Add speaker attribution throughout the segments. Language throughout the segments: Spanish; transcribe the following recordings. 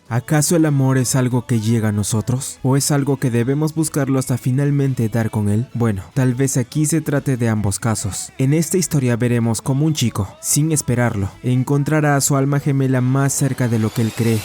Speaker 1: ¿Acaso el amor es algo que llega a nosotros? ¿O es algo que debemos buscarlo hasta finalmente dar con él? Bueno, tal vez aquí se trate de ambos casos. En esta historia veremos cómo un chico, sin esperarlo, encontrará a su alma gemela más cerca de lo que él cree.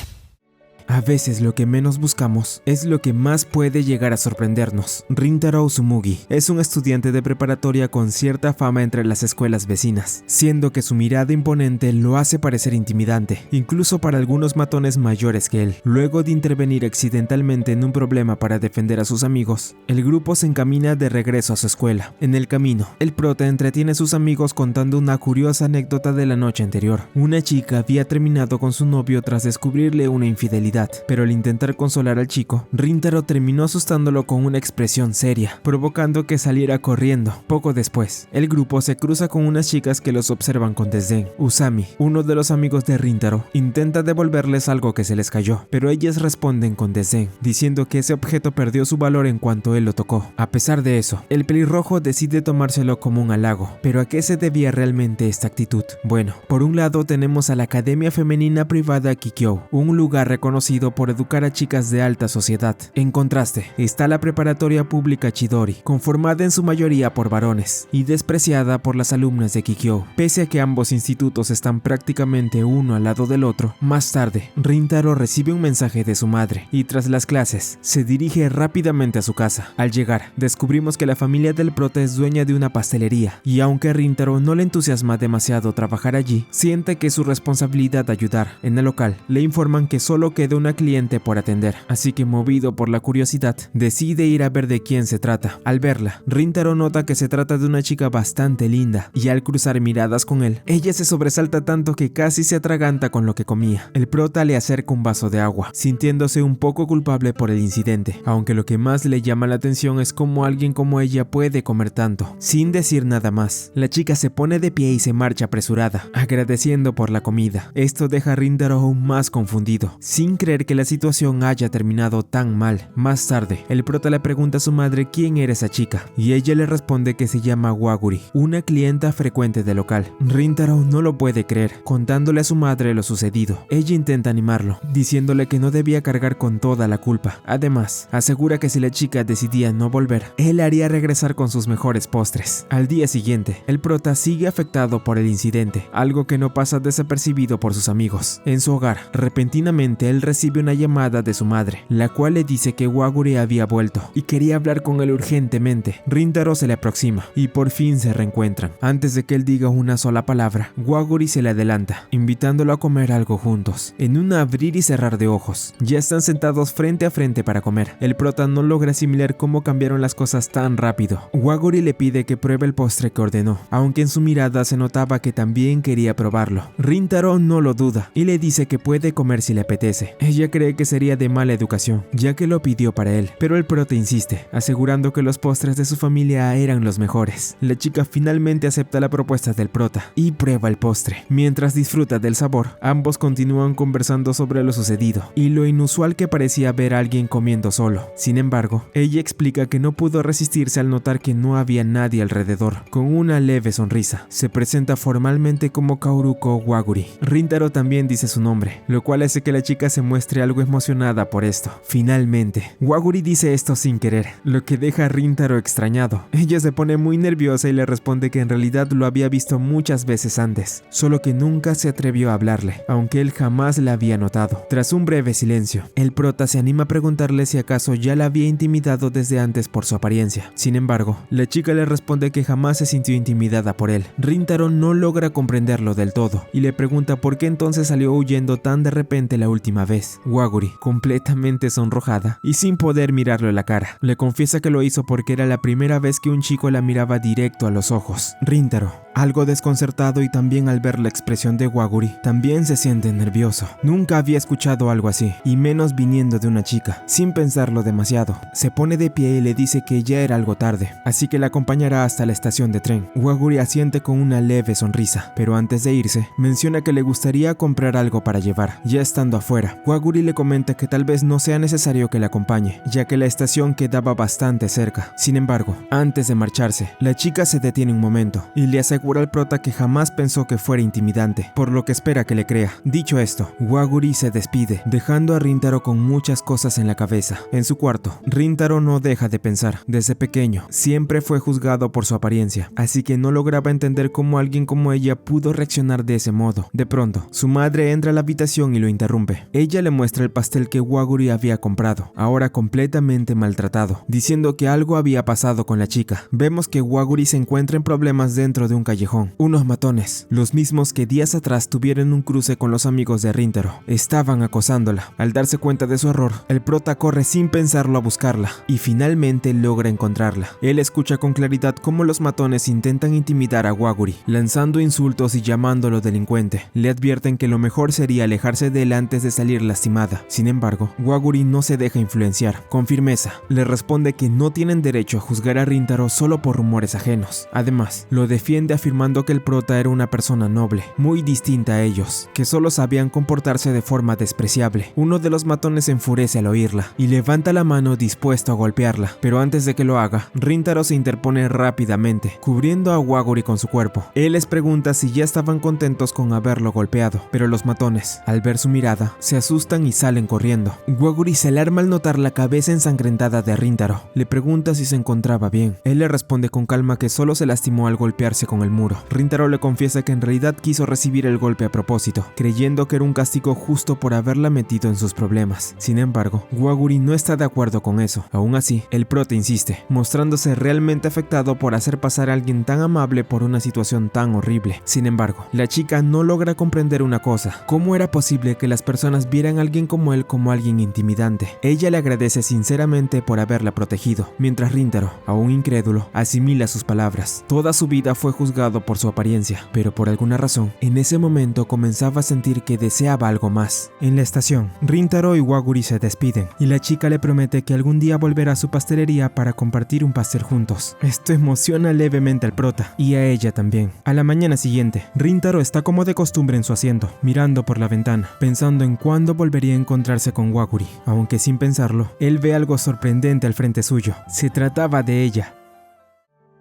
Speaker 1: A veces lo que menos buscamos es lo que más puede llegar a sorprendernos. Rintaro Uzumugi es un estudiante de preparatoria con cierta fama entre las escuelas vecinas, siendo que su mirada imponente lo hace parecer intimidante, incluso para algunos matones mayores que él. Luego de intervenir accidentalmente en un problema para defender a sus amigos, el grupo se encamina de regreso a su escuela. En el camino, el prota entretiene a sus amigos contando una curiosa anécdota de la noche anterior. Una chica había terminado con su novio tras descubrirle una infidelidad. Pero al intentar consolar al chico, Rintaro terminó asustándolo con una expresión seria, provocando que saliera corriendo. Poco después, el grupo se cruza con unas chicas que los observan con desdén. Usami, uno de los amigos de Rintaro, intenta devolverles algo que se les cayó, pero ellas responden con desdén, diciendo que ese objeto perdió su valor en cuanto él lo tocó. A pesar de eso, el pelirrojo decide tomárselo como un halago. ¿Pero a qué se debía realmente esta actitud? Bueno, por un lado tenemos a la Academia Femenina Privada Kikyou, un lugar reconocido por educar a chicas de alta sociedad. En contraste, está la preparatoria pública Chidori, conformada en su mayoría por varones y despreciada por las alumnas de Kikyou. Pese a que ambos institutos están prácticamente uno al lado del otro, más tarde, Rintaro recibe un mensaje de su madre y tras las clases, se dirige rápidamente a su casa. Al llegar, descubrimos que la familia del prota es dueña de una pastelería y aunque a Rintaro no le entusiasma demasiado trabajar allí, siente que es su responsabilidad ayudar. En el local, le informan que solo queda una cliente por atender, así que movido por la curiosidad, decide ir a ver de quién se trata. Al verla, Rintaro nota que se trata de una chica bastante linda, y al cruzar miradas con él, ella se sobresalta tanto que casi se atraganta con lo que comía. El prota le acerca un vaso de agua, sintiéndose un poco culpable por el incidente, aunque lo que más le llama la atención es cómo alguien como ella puede comer tanto. Sin decir nada más, la chica se pone de pie y se marcha apresurada, agradeciendo por la comida. Esto deja a Rintaro aún más confundido, sin creer que la situación haya terminado tan mal. Más tarde, el prota le pregunta a su madre quién era esa chica, y ella le responde que se llama Waguri, una clienta frecuente del local. Rintaro no lo puede creer, contándole a su madre lo sucedido. Ella intenta animarlo, diciéndole que no debía cargar con toda la culpa. Además, asegura que si la chica decidía no volver, él haría regresar con sus mejores postres. Al día siguiente, el prota sigue afectado por el incidente, algo que no pasa desapercibido por sus amigos. En su hogar, repentinamente él recibe una llamada de su madre, la cual le dice que Waguri había vuelto y quería hablar con él urgentemente. Rintaro se le aproxima y por fin se reencuentran. Antes de que él diga una sola palabra, Waguri se le adelanta, invitándolo a comer algo juntos. En un abrir y cerrar de ojos, ya están sentados frente a frente para comer. El prota no logra asimilar cómo cambiaron las cosas tan rápido. Waguri le pide que pruebe el postre que ordenó, aunque en su mirada se notaba que también quería probarlo. Rintaro no lo duda y le dice que puede comer si le apetece. Ella cree que sería de mala educación, ya que lo pidió para él, pero el prota insiste, asegurando que los postres de su familia eran los mejores. La chica finalmente acepta la propuesta del prota y prueba el postre. Mientras disfruta del sabor, ambos continúan conversando sobre lo sucedido y lo inusual que parecía ver a alguien comiendo solo. Sin embargo, ella explica que no pudo resistirse al notar que no había nadie alrededor. Con una leve sonrisa, se presenta formalmente como Kaoruko Waguri. Rintaro también dice su nombre, lo cual hace que la chica se muestre algo emocionada por esto. Finalmente, Waguri dice esto sin querer, lo que deja a Rintaro extrañado. Ella se pone muy nerviosa y le responde que en realidad lo había visto muchas veces antes, solo que nunca se atrevió a hablarle, aunque él jamás la había notado. Tras un breve silencio, el prota se anima a preguntarle si acaso ya la había intimidado desde antes por su apariencia. Sin embargo, la chica le responde que jamás se sintió intimidada por él. Rintaro no logra comprenderlo del todo y le pregunta por qué entonces salió huyendo tan de repente la última vez. Waguri, completamente sonrojada y sin poder mirarlo en la cara, le confiesa que lo hizo porque era la primera vez que un chico la miraba directo a los ojos. Rintaro, algo desconcertado y también al ver la expresión de Waguri, también se siente nervioso. Nunca había escuchado algo así, y menos viniendo de una chica. Sin pensarlo demasiado, se pone de pie y le dice que ya era algo tarde, así que la acompañará hasta la estación de tren. Waguri asiente con una leve sonrisa, pero antes de irse, menciona que le gustaría comprar algo para llevar. Ya estando afuera, Waguri le comenta que tal vez no sea necesario que la acompañe, ya que la estación quedaba bastante cerca. Sin embargo, antes de marcharse, la chica se detiene un momento y le asegura al prota que jamás pensó que fuera intimidante, por lo que espera que le crea. Dicho esto, Waguri se despide, dejando a Rintaro con muchas cosas en la cabeza. En su cuarto, Rintaro no deja de pensar. Desde pequeño, siempre fue juzgado por su apariencia, así que no lograba entender cómo alguien como ella pudo reaccionar de ese modo. De pronto, su madre entra a la habitación y lo interrumpe. Ella le muestra el pastel que Waguri había comprado, ahora completamente maltratado, diciendo que algo había pasado con la chica. Vemos que Waguri se encuentra en problemas dentro de un callejón. Unos matones, los mismos que días atrás tuvieron un cruce con los amigos de Rintaro, estaban acosándola. Al darse cuenta de su error, el prota corre sin pensarlo a buscarla y finalmente logra encontrarla. Él escucha con claridad cómo los matones intentan intimidar a Waguri, lanzando insultos y llamándolo delincuente. Le advierten que lo mejor sería alejarse de él antes de salir lastimada. Sin embargo, Waguri no se deja influenciar. Con firmeza, le responde que no tienen derecho a juzgar a Rintaro solo por rumores ajenos. Además, lo defiende afirmando que el prota era una persona noble, muy distinta a ellos, que solo sabían comportarse de forma despreciable. Uno de los matones se enfurece al oírla y levanta la mano dispuesto a golpearla, pero antes de que lo haga, Rintaro se interpone rápidamente, cubriendo a Waguri con su cuerpo. Él les pregunta si ya estaban contentos con haberlo golpeado, pero los matones, al ver su mirada, se asustan y salen corriendo. Waguri se alarma al notar la cabeza ensangrentada de Rintaro. Le pregunta si se encontraba bien. Él le responde con calma que solo se lastimó al golpearse con el muro. Rintaro le confiesa que en realidad quiso recibir el golpe a propósito, creyendo que era un castigo justo por haberla metido en sus problemas. Sin embargo, Waguri no está de acuerdo con eso. Aún así, el prota insiste, mostrándose realmente afectado por hacer pasar a alguien tan amable por una situación tan horrible. Sin embargo, la chica no logra comprender una cosa: ¿cómo era posible que las personas vieran a alguien como él como alguien intimidante? Ella le agradece sinceramente por haberla protegido, mientras Rintaro, aún incrédulo, asimila sus palabras. Toda su vida fue juzgado por su apariencia, pero por alguna razón, en ese momento comenzaba a sentir que deseaba algo más. En la estación, Rintaro y Waguri se despiden, y la chica le promete que algún día volverá a su pastelería para compartir un pastel juntos. Esto emociona levemente al prota, y a ella también. A la mañana siguiente, Rintaro está como de costumbre en su asiento, mirando por la ventana, pensando en cuándo volvería a encontrarse con Waguri. Aunque sin pensarlo, él ve algo sorprendente al frente suyo. Se trataba de ella.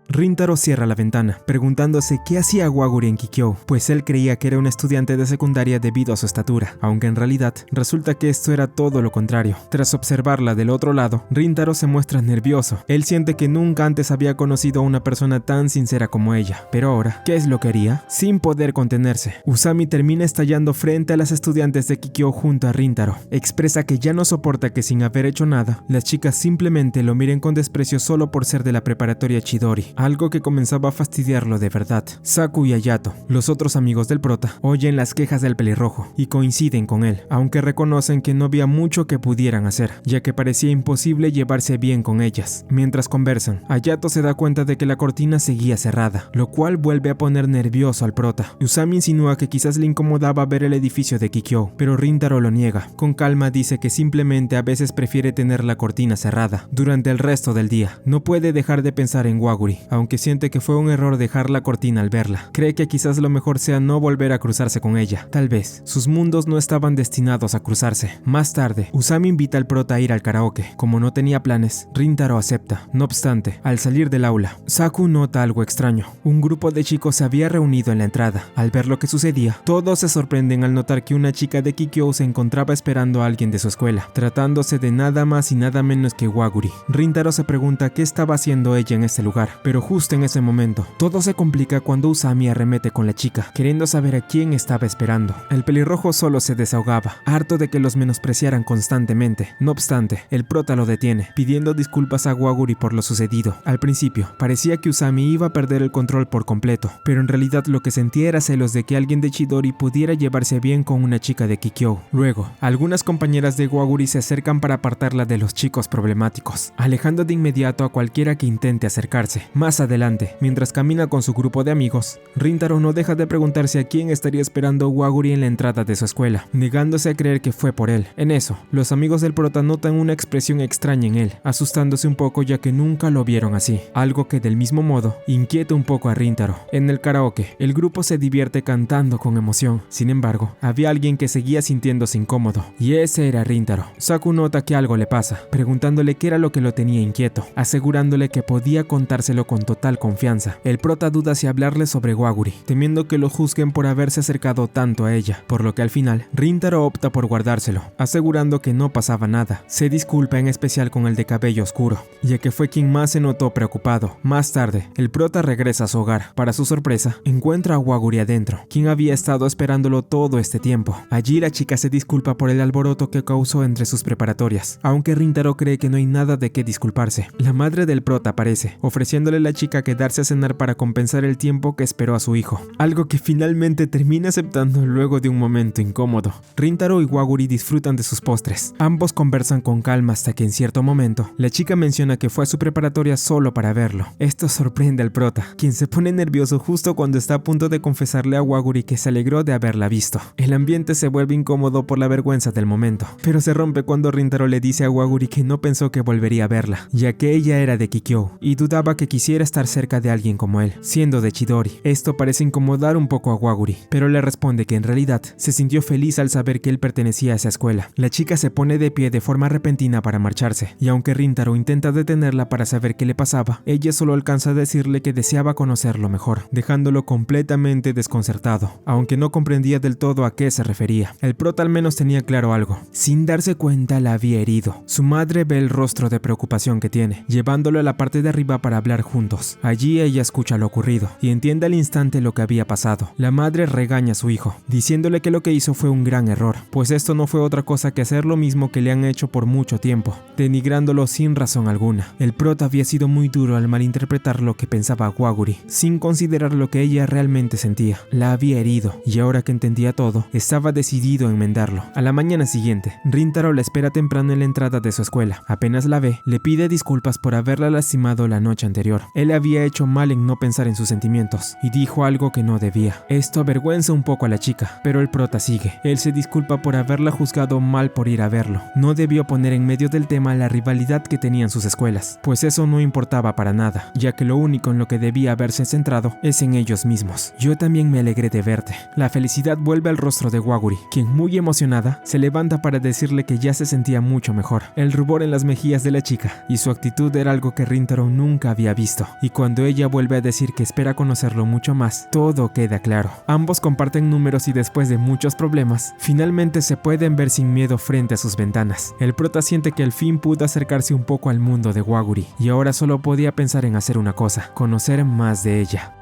Speaker 1: Rintaro cierra la ventana, preguntándose qué hacía Waguri en Kikyou, pues él creía que era un estudiante de secundaria debido a su estatura, aunque en realidad resulta que esto era todo lo contrario. Tras observarla del otro lado, Rintaro se muestra nervioso. Él siente que nunca antes había conocido a una persona tan sincera como ella. Pero ahora, ¿qué es lo que haría? Sin poder contenerse, Usami termina estallando frente a las estudiantes de Kikyou junto a Rintaro. Expresa que ya no soporta que sin haber hecho nada, las chicas simplemente lo miren con desprecio solo por ser de la preparatoria Chidori. Algo que comenzaba a fastidiarlo de verdad. Saku y Hayato, los otros amigos del prota, oyen las quejas del pelirrojo y coinciden con él, aunque reconocen que no había mucho que pudieran hacer, ya que parecía imposible llevarse bien con ellas. Mientras conversan, Hayato se da cuenta de que la cortina seguía cerrada, lo cual vuelve a poner nervioso al prota. Usami insinúa que quizás le incomodaba ver el edificio de Kikyou, pero Rintaro lo niega. Con calma dice que simplemente a veces prefiere tener la cortina cerrada durante el resto del día. No puede dejar de pensar en Waguri, aunque siente que fue un error dejar la cortina al verla. Cree que quizás lo mejor sea no volver a cruzarse con ella. Tal vez, sus mundos no estaban destinados a cruzarse. Más tarde, Usami invita al prota a ir al karaoke. Como no tenía planes, Rintaro acepta. No obstante, al salir del aula, Saku nota algo extraño. Un grupo de chicos se había reunido en la entrada. Al ver lo que sucedía, todos se sorprenden al notar que una chica de Kikyou se encontraba esperando a alguien de su escuela, tratándose de nada más y nada menos que Waguri. Rintaro se pregunta qué estaba haciendo ella en ese lugar, pero justo en ese momento, todo se complica cuando Usami arremete con la chica, queriendo saber a quién estaba esperando. El pelirrojo solo se desahogaba, harto de que los menospreciaran constantemente. No obstante, el prota lo detiene, pidiendo disculpas a Waguri por lo sucedido. Al principio, parecía que Usami iba a perder el control por completo, pero en realidad lo que sentía era celos de que alguien de Chidori pudiera llevarse bien con una chica de Kikyou. Luego, algunas compañeras de Waguri se acercan para apartarla de los chicos problemáticos, alejando de inmediato a cualquiera que intente acercarse. Más adelante, mientras camina con su grupo de amigos, Rintaro no deja de preguntarse a quién estaría esperando Waguri en la entrada de su escuela, negándose a creer que fue por él. En eso, los amigos del prota notan una expresión extraña en él, asustándose un poco ya que nunca lo vieron así, algo que del mismo modo inquieta un poco a Rintaro. En el karaoke, el grupo se divierte cantando con emoción. Sin embargo, había alguien que seguía sintiéndose incómodo, y ese era Rintaro. Saku nota que algo le pasa, preguntándole qué era lo que lo tenía inquieto, asegurándole que podía contárselo con total confianza. El prota duda si hablarle sobre Waguri, temiendo que lo juzguen por haberse acercado tanto a ella, por lo que al final, Rintaro opta por guardárselo, asegurando que no pasaba nada. Se disculpa en especial con el de cabello oscuro, ya que fue quien más se notó preocupado. Más tarde, el prota regresa a su hogar. Para su sorpresa, encuentra a Waguri adentro, quien había estado esperándolo todo este tiempo. Allí la chica se disculpa por el alboroto que causó entre sus preparatorias, aunque Rintaro cree que no hay nada de qué disculparse. La madre del prota aparece, ofreciéndole a la chica quedarse a cenar para compensar el tiempo que esperó a su hijo, algo que finalmente termina aceptando luego de un momento incómodo. Rintaro y Waguri disfrutan de sus postres. Ambos conversan con calma hasta que en cierto momento, la chica menciona que fue a su preparatoria solo para verlo. Esto sorprende al prota, quien se pone nervioso justo cuando está a punto de confesarle a Waguri que se alegró de haberla visto. El ambiente se vuelve incómodo por la vergüenza del momento, pero se rompe cuando Rintaro le dice a Waguri que no pensó que volvería a verla, ya que ella era de Kikyou y dudaba que quisiera estar cerca de alguien como él, siendo de Chidori. Esto parece incomodar un poco a Waguri, pero le responde que en realidad se sintió feliz al saber que él pertenecía a esa escuela. La chica se pone de pie de forma repentina para marcharse, y aunque Rintaro intenta detenerla para saber qué le pasaba, ella solo alcanza a decirle que deseaba conocerlo mejor, dejándolo completamente desconcertado, aunque no comprendía del todo a qué se refería. El prota al menos tenía claro algo. Sin darse cuenta la había herido. Su madre ve el rostro de preocupación que tiene, llevándolo a la parte de arriba para hablar juntos. Allí ella escucha lo ocurrido y entiende al instante lo que había pasado. La madre regaña a su hijo, diciéndole que lo que hizo fue un gran error, pues esto no fue otra cosa que hacer lo mismo que le han hecho por mucho tiempo, denigrándolo sin razón alguna. El prota había sido muy duro al malinterpretar lo que pensaba Waguri, sin considerar lo que ella realmente sentía. La había herido, y ahora que entendía todo, estaba decidido a enmendarlo. A la mañana siguiente, Rintaro la espera temprano en la entrada de su escuela. Apenas la ve, le pide disculpas por haberla lastimado la noche anterior. Él había hecho mal en no pensar en sus sentimientos, y dijo algo que no debía. Esto avergüenza un poco a la chica, pero el prota sigue. Él se disculpa por haberla juzgado mal por ir a verlo. No debió poner en medio del tema la rivalidad que tenían sus escuelas, pues eso no importaba para nada, ya que lo único en lo que debía haberse centrado es en ellos mismos. Yo también me alegré de verte. La felicidad vuelve al rostro de Waguri, quien muy emocionada se levanta para decirle que ya se sentía mucho mejor. El rubor en las mejillas de la chica y su actitud era algo que Rintaro nunca había visto, y cuando ella vuelve a decir que espera conocerlo mucho más, todo queda claro. Ambos comparten números y después de muchos problemas, finalmente se pueden ver sin miedo frente a sus ventanas. El prota siente que al fin pudo acercarse un poco al mundo de Waguri, y ahora solo podía pensar en hacer una cosa: conocer más de ella.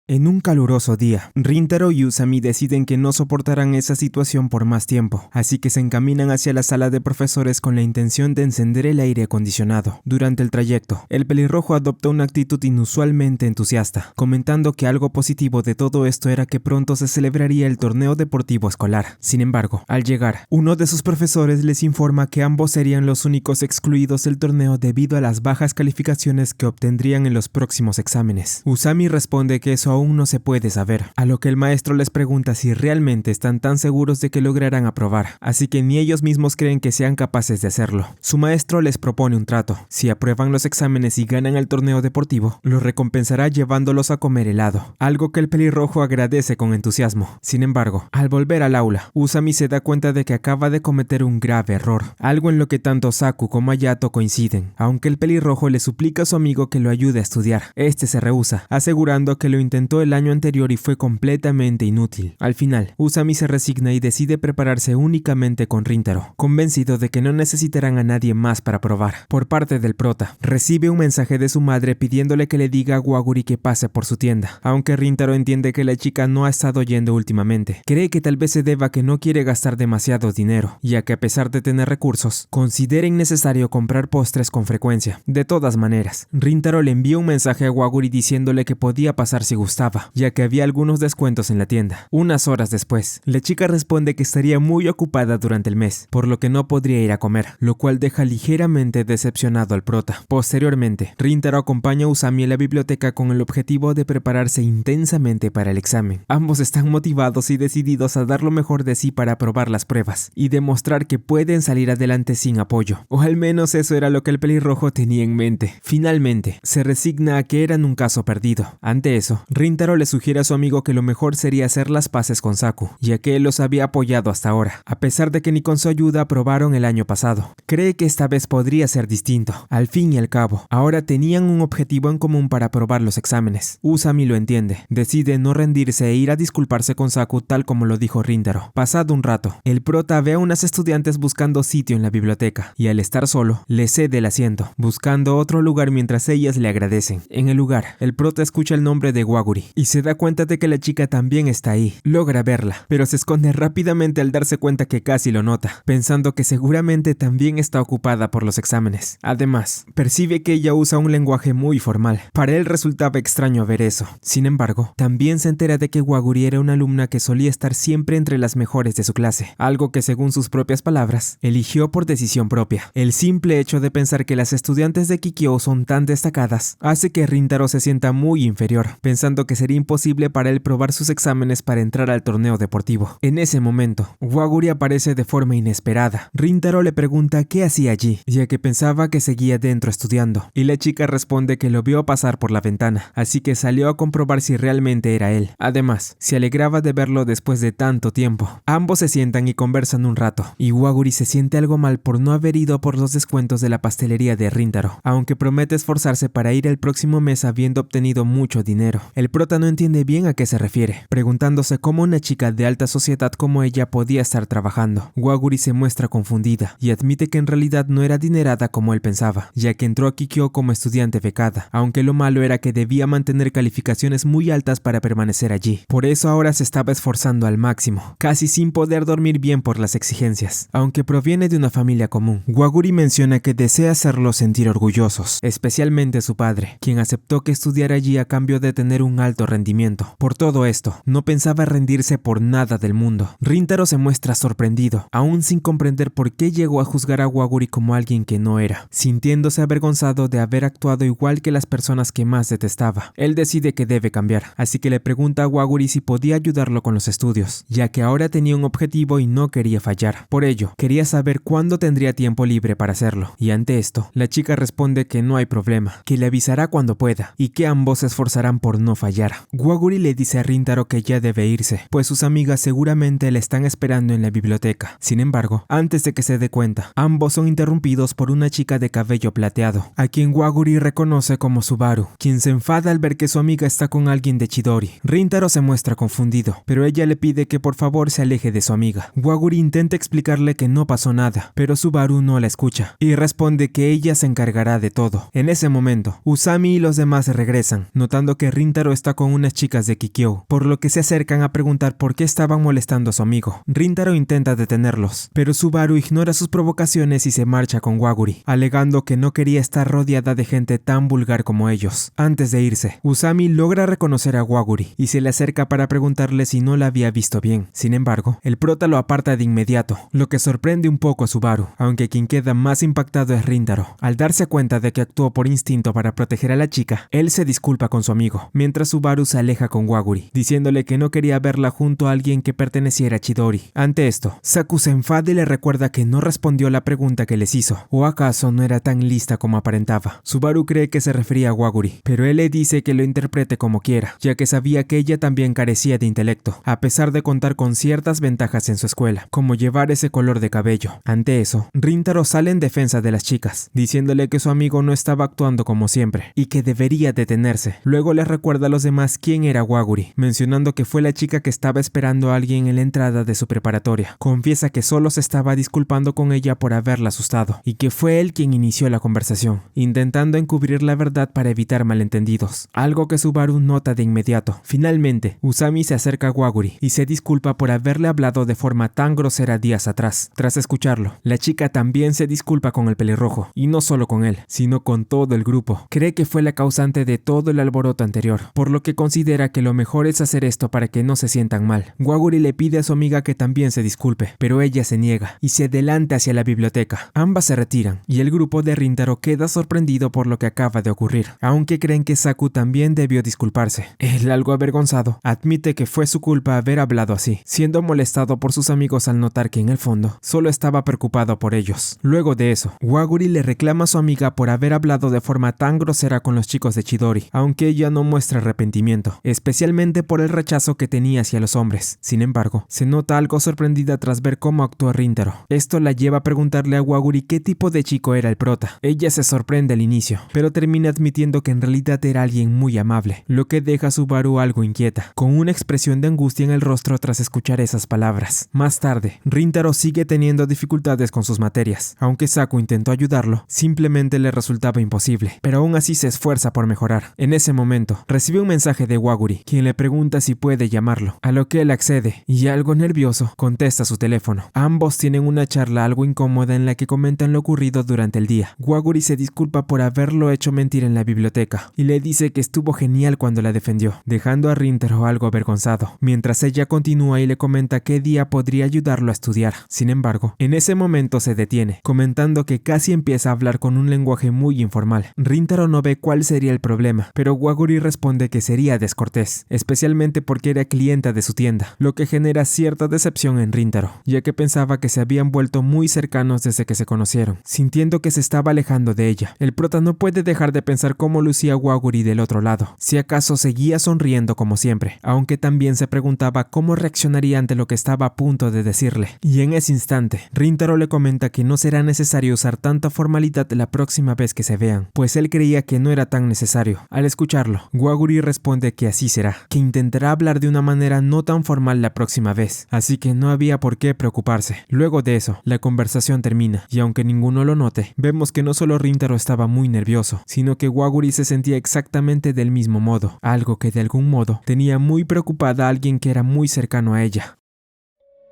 Speaker 1: En un caluroso día, Rintaro y Usami deciden que no soportarán esa situación por más tiempo, así que se encaminan hacia la sala de profesores con la intención de encender el aire acondicionado. Durante el trayecto, el pelirrojo adoptó una actitud inusualmente entusiasta, comentando que algo positivo de todo esto era que pronto se celebraría el torneo deportivo escolar. Sin embargo, al llegar, uno de sus profesores les informa que ambos serían los únicos excluidos del torneo debido a las bajas calificaciones que obtendrían en los próximos exámenes. Usami responde que eso aún no se puede saber, a lo que el maestro les pregunta si realmente están tan seguros de que lograrán aprobar, así que ni ellos mismos creen que sean capaces de hacerlo. Su maestro les propone un trato: si aprueban los exámenes y ganan el torneo deportivo, los recompensará llevándolos a comer helado, algo que el pelirrojo agradece con entusiasmo. Sin embargo, al volver al aula, Usami se da cuenta de que acaba de cometer un grave error, algo en lo que tanto Saku como Hayato coinciden, aunque el pelirrojo le suplica a su amigo que lo ayude a estudiar. Este se rehúsa, asegurando que lo intentó el año anterior y fue completamente inútil. Al final, Usami se resigna y decide prepararse únicamente con Rintaro, convencido de que no necesitarán a nadie más para probar. Por parte del prota, recibe un mensaje de su madre pidiéndole que le diga a Waguri que pase por su tienda, aunque Rintaro entiende que la chica no ha estado yendo últimamente. Cree que tal vez se deba a que no quiere gastar demasiado dinero, ya que a pesar de tener recursos, considera innecesario comprar postres con frecuencia. De todas maneras, Rintaro le envía un mensaje a Waguri diciéndole que podía pasar si gustaba. gustaba, ya que había algunos descuentos en la tienda. Unas horas después, la chica responde que estaría muy ocupada durante el mes, por lo que no podría ir a comer, lo cual deja ligeramente decepcionado al prota. Posteriormente, Rintaro acompaña a Usami a la biblioteca con el objetivo de prepararse intensamente para el examen. Ambos están motivados y decididos a dar lo mejor de sí para aprobar las pruebas y demostrar que pueden salir adelante sin apoyo, o al menos eso era lo que el pelirrojo tenía en mente. Finalmente, se resigna a que eran un caso perdido. Ante eso, Rintaro le sugiere a su amigo que lo mejor sería hacer las paces con Saku, ya que él los había apoyado hasta ahora, a pesar de que ni con su ayuda aprobaron el año pasado. Cree que esta vez podría ser distinto. Al fin y al cabo, ahora tenían un objetivo en común para aprobar los exámenes. Usami lo entiende, decide no rendirse e ir a disculparse con Saku tal como lo dijo Rintaro. Pasado un rato, el prota ve a unas estudiantes buscando sitio en la biblioteca, y al estar solo, le cede el asiento, buscando otro lugar mientras ellas le agradecen. En el lugar, el prota escucha el nombre de Waguri, y se da cuenta de que la chica también está ahí. Logra verla, pero se esconde rápidamente al darse cuenta que casi lo nota, pensando que seguramente también está ocupada por los exámenes. Además, percibe que ella usa un lenguaje muy formal. Para él resultaba extraño ver eso. Sin embargo, también se entera de que Waguri era una alumna que solía estar siempre entre las mejores de su clase, algo que según sus propias palabras, eligió por decisión propia. El simple hecho de pensar que las estudiantes de Kikyo son tan destacadas hace que Rintaro se sienta muy inferior, pensando que sería imposible para él probar sus exámenes para entrar al torneo deportivo. En ese momento, Waguri aparece de forma inesperada. Rintaro le pregunta qué hacía allí, ya que pensaba que seguía dentro estudiando, y la chica responde que lo vio pasar por la ventana, así que salió a comprobar si realmente era él. Además, se alegraba de verlo después de tanto tiempo. Ambos se sientan y conversan un rato, y Waguri se siente algo mal por no haber ido por los descuentos de la pastelería de Rintaro, aunque promete esforzarse para ir el próximo mes habiendo obtenido mucho dinero. El prota no entiende bien a qué se refiere, preguntándose cómo una chica de alta sociedad como ella podía estar trabajando. Waguri se muestra confundida y admite que en realidad no era adinerada como él pensaba, ya que entró a Kikyo como estudiante becada, aunque lo malo era que debía mantener calificaciones muy altas para permanecer allí. Por eso ahora se estaba esforzando al máximo, casi sin poder dormir bien por las exigencias, aunque proviene de una familia común. Waguri menciona que desea hacerlos sentir orgullosos, especialmente a su padre, quien aceptó que estudiara allí a cambio de tener un alto rendimiento. Por todo esto, no pensaba rendirse por nada del mundo. Rintaro se muestra sorprendido, aún sin comprender por qué llegó a juzgar a Waguri como alguien que no era, sintiéndose avergonzado de haber actuado igual que las personas que más detestaba. Él decide que debe cambiar, así que le pregunta a Waguri si podía ayudarlo con los estudios, ya que ahora tenía un objetivo y no quería fallar. Por ello, quería saber cuándo tendría tiempo libre para hacerlo, y ante esto, la chica responde que no hay problema, que le avisará cuando pueda, y que ambos se esforzarán por no fallar. Waguri le dice a Rintaro que ya debe irse, pues sus amigas seguramente le están esperando en la biblioteca. Sin embargo, antes de que se dé cuenta, ambos son interrumpidos por una chica de cabello plateado, a quien Waguri reconoce como Subaru, quien se enfada al ver que su amiga está con alguien de Chidori. Rintaro se muestra confundido, pero ella le pide que por favor se aleje de su amiga. Waguri intenta explicarle que no pasó nada, pero Subaru no la escucha, y responde que ella se encargará de todo. En ese momento, Usami y los demás regresan, notando que Rintaro está con unas chicas de Kikyo, por lo que se acercan a preguntar por qué estaban molestando a su amigo. Rintaro intenta detenerlos, pero Subaru ignora sus provocaciones y se marcha con Waguri, alegando que no quería estar rodeada de gente tan vulgar como ellos. Antes de irse, Usami logra reconocer a Waguri y se le acerca para preguntarle si no la había visto bien. Sin embargo, el prota lo aparta de inmediato, lo que sorprende un poco a Subaru, aunque quien queda más impactado es Rintaro. Al darse cuenta de que actuó por instinto para proteger a la chica, él se disculpa con su amigo, mientras Subaru se aleja con Waguri, diciéndole que no quería verla junto a alguien que perteneciera a Chidori. Ante esto, Saku se enfada y le recuerda que no respondió la pregunta que les hizo, o acaso no era tan lista como aparentaba. Subaru cree que se refería a Waguri, pero él le dice que lo interprete como quiera, ya que sabía que ella también carecía de intelecto, a pesar de contar con ciertas ventajas en su escuela, como llevar ese color de cabello. Ante eso, Rintaro sale en defensa de las chicas, diciéndole que su amigo no estaba actuando como siempre, y que debería detenerse. Luego les recuerda a los demás quién era Waguri, mencionando que fue la chica que estaba esperando a alguien en la entrada de su preparatoria. Confiesa que solo se estaba disculpando con ella por haberla asustado, y que fue él quien inició la conversación, intentando encubrir la verdad para evitar malentendidos, algo que Subaru nota de inmediato. Finalmente, Usami se acerca a Waguri y se disculpa por haberle hablado de forma tan grosera días atrás. Tras escucharlo, la chica también se disculpa con el pelirrojo, y no solo con él, sino con todo el grupo. Cree que fue la causante de todo el alboroto anterior, por por lo que considera que lo mejor es hacer esto para que no se sientan mal. Waguri le pide a su amiga que también se disculpe, pero ella se niega y se adelanta hacia la biblioteca. Ambas se retiran y el grupo de Rintaro queda sorprendido por lo que acaba de ocurrir, aunque creen que Saku también debió disculparse. Él, algo avergonzado, admite que fue su culpa haber hablado así, siendo molestado por sus amigos al notar que en el fondo solo estaba preocupado por ellos. Luego de eso, Waguri le reclama a su amiga por haber hablado de forma tan grosera con los chicos de Chidori, aunque ella no muestra arrepentimiento, especialmente por el rechazo que tenía hacia los hombres. Sin embargo, se nota algo sorprendida tras ver cómo actúa Rintaro. Esto la lleva a preguntarle a Waguri qué tipo de chico era el prota. Ella se sorprende al inicio, pero termina admitiendo que en realidad era alguien muy amable, lo que deja a Subaru algo inquieta, con una expresión de angustia en el rostro tras escuchar esas palabras. Más tarde, Rintaro sigue teniendo dificultades con sus materias. Aunque Saku intentó ayudarlo, simplemente le resultaba imposible, pero aún así se esfuerza por mejorar. En ese momento, recibe un mensaje de Waguri, quien le pregunta si puede llamarlo, a lo que él accede, y algo nervioso, contesta su teléfono. Ambos tienen una charla algo incómoda en la que comentan lo ocurrido durante el día. Waguri se disculpa por haberlo hecho mentir en la biblioteca, y le dice que estuvo genial cuando la defendió, dejando a Rintaro algo avergonzado, mientras ella continúa y le comenta qué día podría ayudarlo a estudiar. Sin embargo, en ese momento se detiene, comentando que casi empieza a hablar con un lenguaje muy informal. Rintaro no ve cuál sería el problema, pero Waguri responde que sería descortés, especialmente porque era clienta de su tienda, lo que genera cierta decepción en Rintaro, ya que pensaba que se habían vuelto muy cercanos desde que se conocieron, sintiendo que se estaba alejando de ella. El prota no puede dejar de pensar cómo lucía Waguri del otro lado, si acaso seguía sonriendo como siempre, aunque también se preguntaba cómo reaccionaría ante lo que estaba a punto de decirle. Y en ese instante, Rintaro le comenta que no será necesario usar tanta formalidad la próxima vez que se vean, pues él creía que no era tan necesario. Al escucharlo, Waguri responde que así será, que intentará hablar de una manera no tan formal la próxima vez, así que no había por qué preocuparse. Luego de eso, la conversación termina, y aunque ninguno lo note, vemos que no solo Rintaro estaba muy nervioso, sino que Waguri se sentía exactamente del mismo modo, algo que de algún modo tenía muy preocupada a alguien que era muy cercano a ella.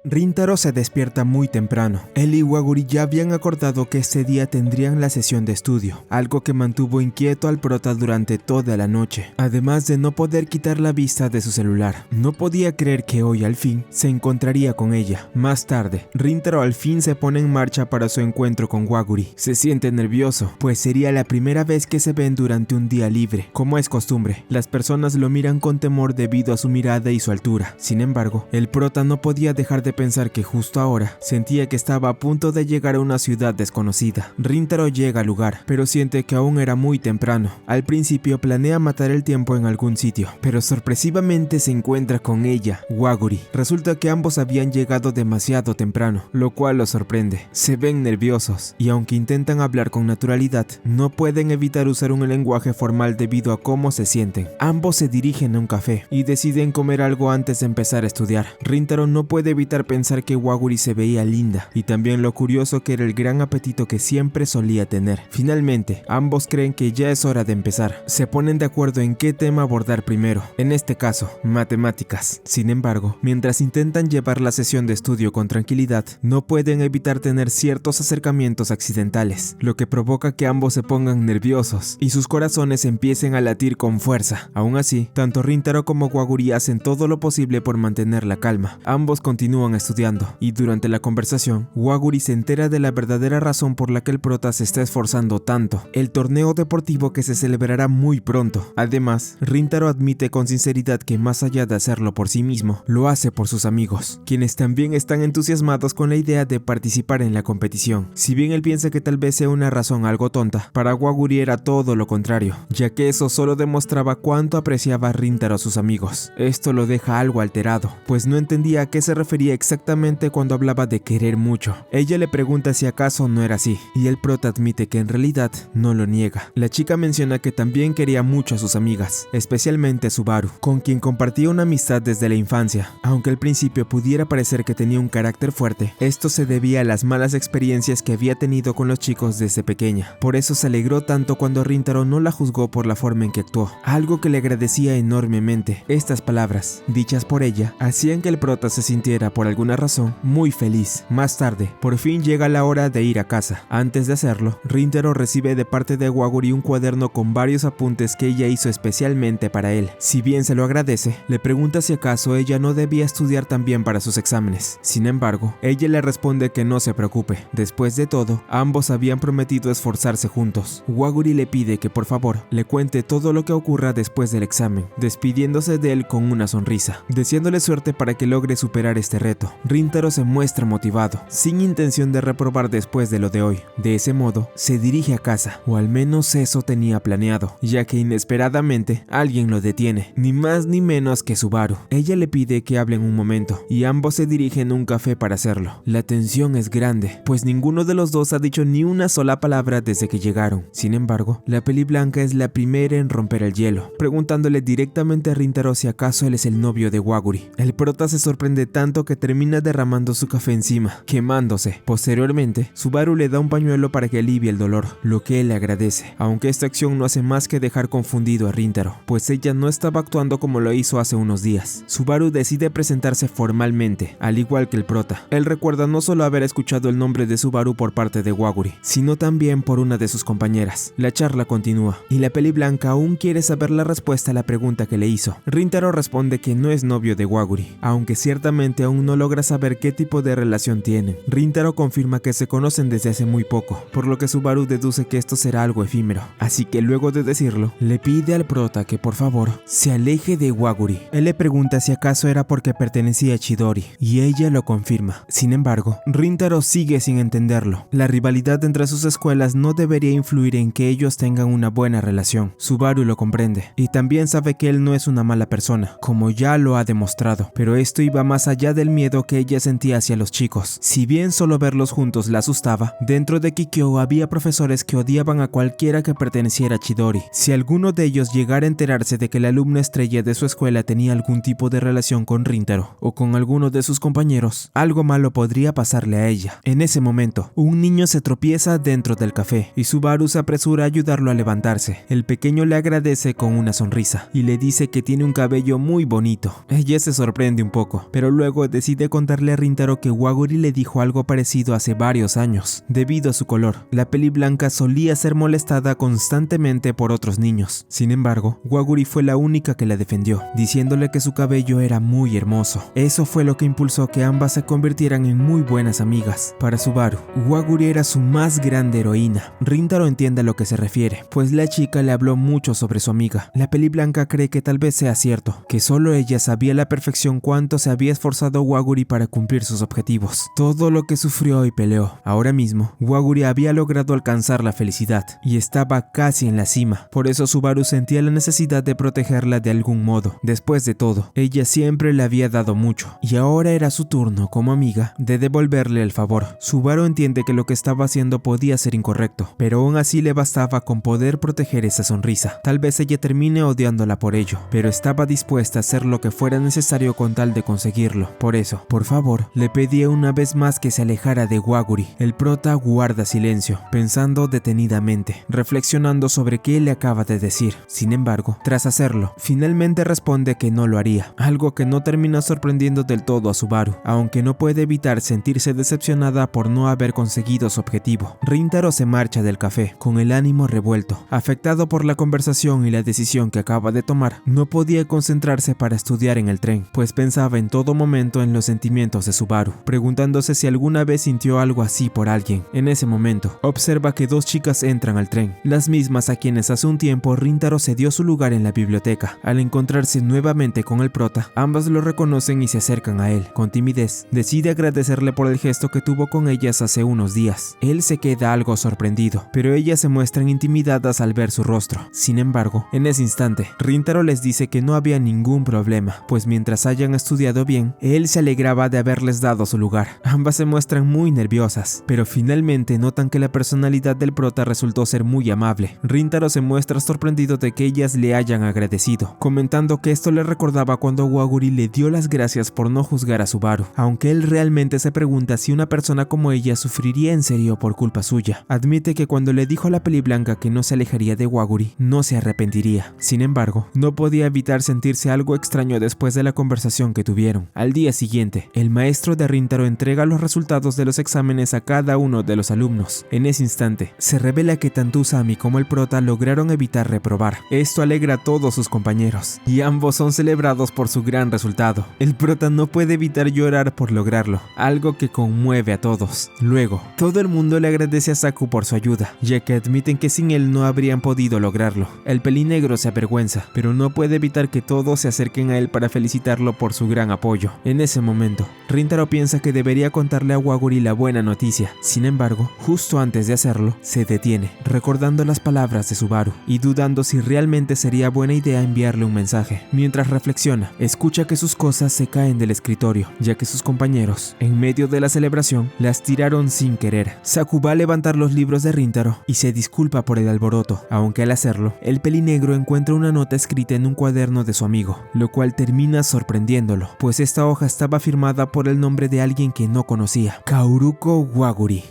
Speaker 1: Rintaro se despierta muy temprano. Él y Waguri ya habían acordado que ese día tendrían la sesión de estudio, algo que mantuvo inquieto al prota durante toda la noche, además de no poder quitar la vista de su celular. No podía creer que hoy al fin se encontraría con ella. Más tarde, Rintaro al fin se pone en marcha para su encuentro con Waguri. Se siente nervioso, pues sería la primera vez que se ven durante un día libre. Como es costumbre, las personas lo miran con temor debido a su mirada y su altura. Sin embargo, el prota no podía dejar de pensar que justo ahora sentía que estaba a punto de llegar a una ciudad desconocida. Rintaro llega al lugar, pero siente que aún era muy temprano. Al principio planea matar el tiempo en algún sitio, pero sorpresivamente se encuentra con ella, Waguri. Resulta que ambos habían llegado demasiado temprano, lo cual lo sorprende. Se ven nerviosos, y aunque intentan hablar con naturalidad, no pueden evitar usar un lenguaje formal debido a cómo se sienten. Ambos se dirigen a un café, y deciden comer algo antes de empezar a estudiar. Rintaro no puede evitar pensar que Waguri se veía linda, y también lo curioso que era el gran apetito que siempre solía tener. Finalmente, ambos creen que ya es hora de empezar. Se ponen de acuerdo en qué tema abordar primero, en este caso, matemáticas. Sin embargo, mientras intentan llevar la sesión de estudio con tranquilidad, no pueden evitar tener ciertos acercamientos accidentales, lo que provoca que ambos se pongan nerviosos y sus corazones empiecen a latir con fuerza. Aún así, tanto Rintaro como Waguri hacen todo lo posible por mantener la calma. Ambos continúan estudiando, y durante la conversación, Waguri se entera de la verdadera razón por la que el prota se está esforzando tanto: el torneo deportivo que se celebrará muy pronto. Además, Rintaro admite con sinceridad que más allá de hacerlo por sí mismo, lo hace por sus amigos, quienes también están entusiasmados con la idea de participar en la competición. Si bien él piensa que tal vez sea una razón algo tonta, para Waguri era todo lo contrario, ya que eso solo demostraba cuánto apreciaba Rintaro a sus amigos. Esto lo deja algo alterado, pues no entendía a qué se refería exactamente cuando hablaba de querer mucho. Ella le pregunta si acaso no era así, y el prota admite que en realidad no lo niega. La chica menciona que también quería mucho a sus amigas, especialmente a Subaru, con quien compartía una amistad desde la infancia. Aunque al principio pudiera parecer que tenía un carácter fuerte, esto se debía a las malas experiencias que había tenido con los chicos desde pequeña. Por eso se alegró tanto cuando Rintaro no la juzgó por la forma en que actuó, algo que le agradecía enormemente. Estas palabras, dichas por ella, hacían que el prota se sintiera por por alguna razón, muy feliz. Más tarde, por fin llega la hora de ir a casa. Antes de hacerlo, Rintaro recibe de parte de Waguri un cuaderno con varios apuntes que ella hizo especialmente para él. Si bien se lo agradece, le pregunta si acaso ella no debía estudiar también para sus exámenes. Sin embargo, ella le responde que no se preocupe. Después de todo, ambos habían prometido esforzarse juntos. Waguri le pide que por favor le cuente todo lo que ocurra después del examen, despidiéndose de él con una sonrisa, deseándole suerte para que logre superar este reto. Rintaro se muestra motivado, sin intención de reprobar después de lo de hoy. De ese modo, se dirige a casa, o al menos eso tenía planeado, ya que inesperadamente alguien lo detiene, ni más ni menos que Subaru. Ella le pide que hablen un momento, y ambos se dirigen a un café para hacerlo. La tensión es grande, pues ninguno de los dos ha dicho ni una sola palabra desde que llegaron. Sin embargo, la peli blanca es la primera en romper el hielo, preguntándole directamente a Rintaro si acaso él es el novio de Waguri. El prota se sorprende tanto que termina derramando su café encima, quemándose. Posteriormente, Subaru le da un pañuelo para que alivie el dolor, lo que él le agradece, aunque esta acción no hace más que dejar confundido a Rintaro, pues ella no estaba actuando como lo hizo hace unos días. Subaru decide presentarse formalmente, al igual que el prota. Él recuerda no solo haber escuchado el nombre de Subaru por parte de Waguri, sino también por una de sus compañeras. La charla continúa, y la peli blanca aún quiere saber la respuesta a la pregunta que le hizo. Rintaro responde que no es novio de Waguri, aunque ciertamente aún no logra saber qué tipo de relación tienen. Rintaro confirma que se conocen desde hace muy poco, por lo que Subaru deduce que esto será algo efímero, así que luego de decirlo, le pide al prota que por favor se aleje de Waguri. Él le pregunta si acaso era porque pertenecía a Chidori, y ella lo confirma. Sin embargo, Rintaro sigue sin entenderlo. La rivalidad entre sus escuelas no debería influir en que ellos tengan una buena relación. Subaru lo comprende, y también sabe que él no es una mala persona, como ya lo ha demostrado, pero esto iba más allá del miedo que ella sentía hacia los chicos. Si bien solo verlos juntos la asustaba, dentro de Kikyo había profesores que odiaban a cualquiera que perteneciera a Chidori. Si alguno de ellos llegara a enterarse de que la alumna estrella de su escuela tenía algún tipo de relación con Rintaro o con alguno de sus compañeros, algo malo podría pasarle a ella. En ese momento, un niño se tropieza dentro del café y Subaru se apresura a ayudarlo a levantarse. El pequeño le agradece con una sonrisa y le dice que tiene un cabello muy bonito. Ella se sorprende un poco, pero luego decide contarle a Rintaro que Waguri le dijo algo parecido hace varios años. Debido a su color, la peli blanca solía ser molestada constantemente por otros niños. Sin embargo, Waguri fue la única que la defendió, diciéndole que su cabello era muy hermoso. Eso fue lo que impulsó que ambas se convirtieran en muy buenas amigas. Para Subaru, Waguri era su más grande heroína. Rintaro entiende a lo que se refiere, pues la chica le habló mucho sobre su amiga. La peli blanca cree que tal vez sea cierto, que solo ella sabía a la perfección cuánto se había esforzado Waguri para cumplir sus objetivos, todo lo que sufrió y peleó. Ahora mismo, Waguri había logrado alcanzar la felicidad y estaba casi en la cima. Por eso Subaru sentía la necesidad de protegerla de algún modo. Después de todo, ella siempre le había dado mucho y ahora era su turno como amiga de devolverle el favor. Subaru entiende que lo que estaba haciendo podía ser incorrecto, pero aún así le bastaba con poder proteger esa sonrisa. Tal vez ella termine odiándola por ello, pero estaba dispuesta a hacer lo que fuera necesario con tal de conseguirlo. Por eso, por favor, le pedía una vez más que se alejara de Waguri. El prota guarda silencio, pensando detenidamente, reflexionando sobre qué le acaba de decir. Sin embargo, tras hacerlo, finalmente responde que no lo haría, algo que no termina sorprendiendo del todo a Subaru, aunque no puede evitar sentirse decepcionada por no haber conseguido su objetivo. Rintaro se marcha del café, con el ánimo revuelto. Afectado por la conversación y la decisión que acaba de tomar, no podía concentrarse para estudiar en el tren, pues pensaba en todo momento en los sentimientos de Subaru, preguntándose si alguna vez sintió algo así por alguien. En ese momento, observa que dos chicas entran al tren, las mismas a quienes hace un tiempo Rintaro cedió su lugar en la biblioteca. Al encontrarse nuevamente con el prota, ambas lo reconocen y se acercan a él. Con timidez, decide agradecerle por el gesto que tuvo con ellas hace unos días. Él se queda algo sorprendido, pero ellas se muestran intimidadas al ver su rostro. Sin embargo, en ese instante, Rintaro les dice que no había ningún problema, pues mientras hayan estudiado bien, él se alegraba de haberles dado su lugar. Ambas se muestran muy nerviosas, pero finalmente notan que la personalidad del prota resultó ser muy amable. Rintaro se muestra sorprendido de que ellas le hayan agradecido, comentando que esto le recordaba cuando Waguri le dio las gracias por no juzgar a Subaru, aunque él realmente se pregunta si una persona como ella sufriría en serio por culpa suya. Admite que cuando le dijo a la peli blanca que no se alejaría de Waguri, no se arrepentiría. Sin embargo, no podía evitar sentirse algo extraño después de la conversación que tuvieron. Al día siguiente, siguiente, el maestro de Rintaro entrega los resultados de los exámenes a cada uno de los alumnos. En ese instante, se revela que tanto Usami como el prota lograron evitar reprobar. Esto alegra a todos sus compañeros, y ambos son celebrados por su gran resultado. El prota no puede evitar llorar por lograrlo, algo que conmueve a todos. Luego, todo el mundo le agradece a Saku por su ayuda, ya que admiten que sin él no habrían podido lograrlo. El pelinegro se avergüenza, pero no puede evitar que todos se acerquen a él para felicitarlo por su gran apoyo. En ese momento, Rintaro piensa que debería contarle a Waguri la buena noticia. Sin embargo, justo antes de hacerlo, se detiene, recordando las palabras de Subaru y dudando si realmente sería buena idea enviarle un mensaje. Mientras reflexiona, escucha que sus cosas se caen del escritorio, ya que sus compañeros, en medio de la celebración, las tiraron sin querer. Saku va a levantar los libros de Rintaro y se disculpa por el alboroto, aunque al hacerlo, el pelinegro encuentra una nota escrita en un cuaderno de su amigo, lo cual termina sorprendiéndolo, pues esta hoja estaba firmada por el nombre de alguien que no conocía, Kaoruko Waguri.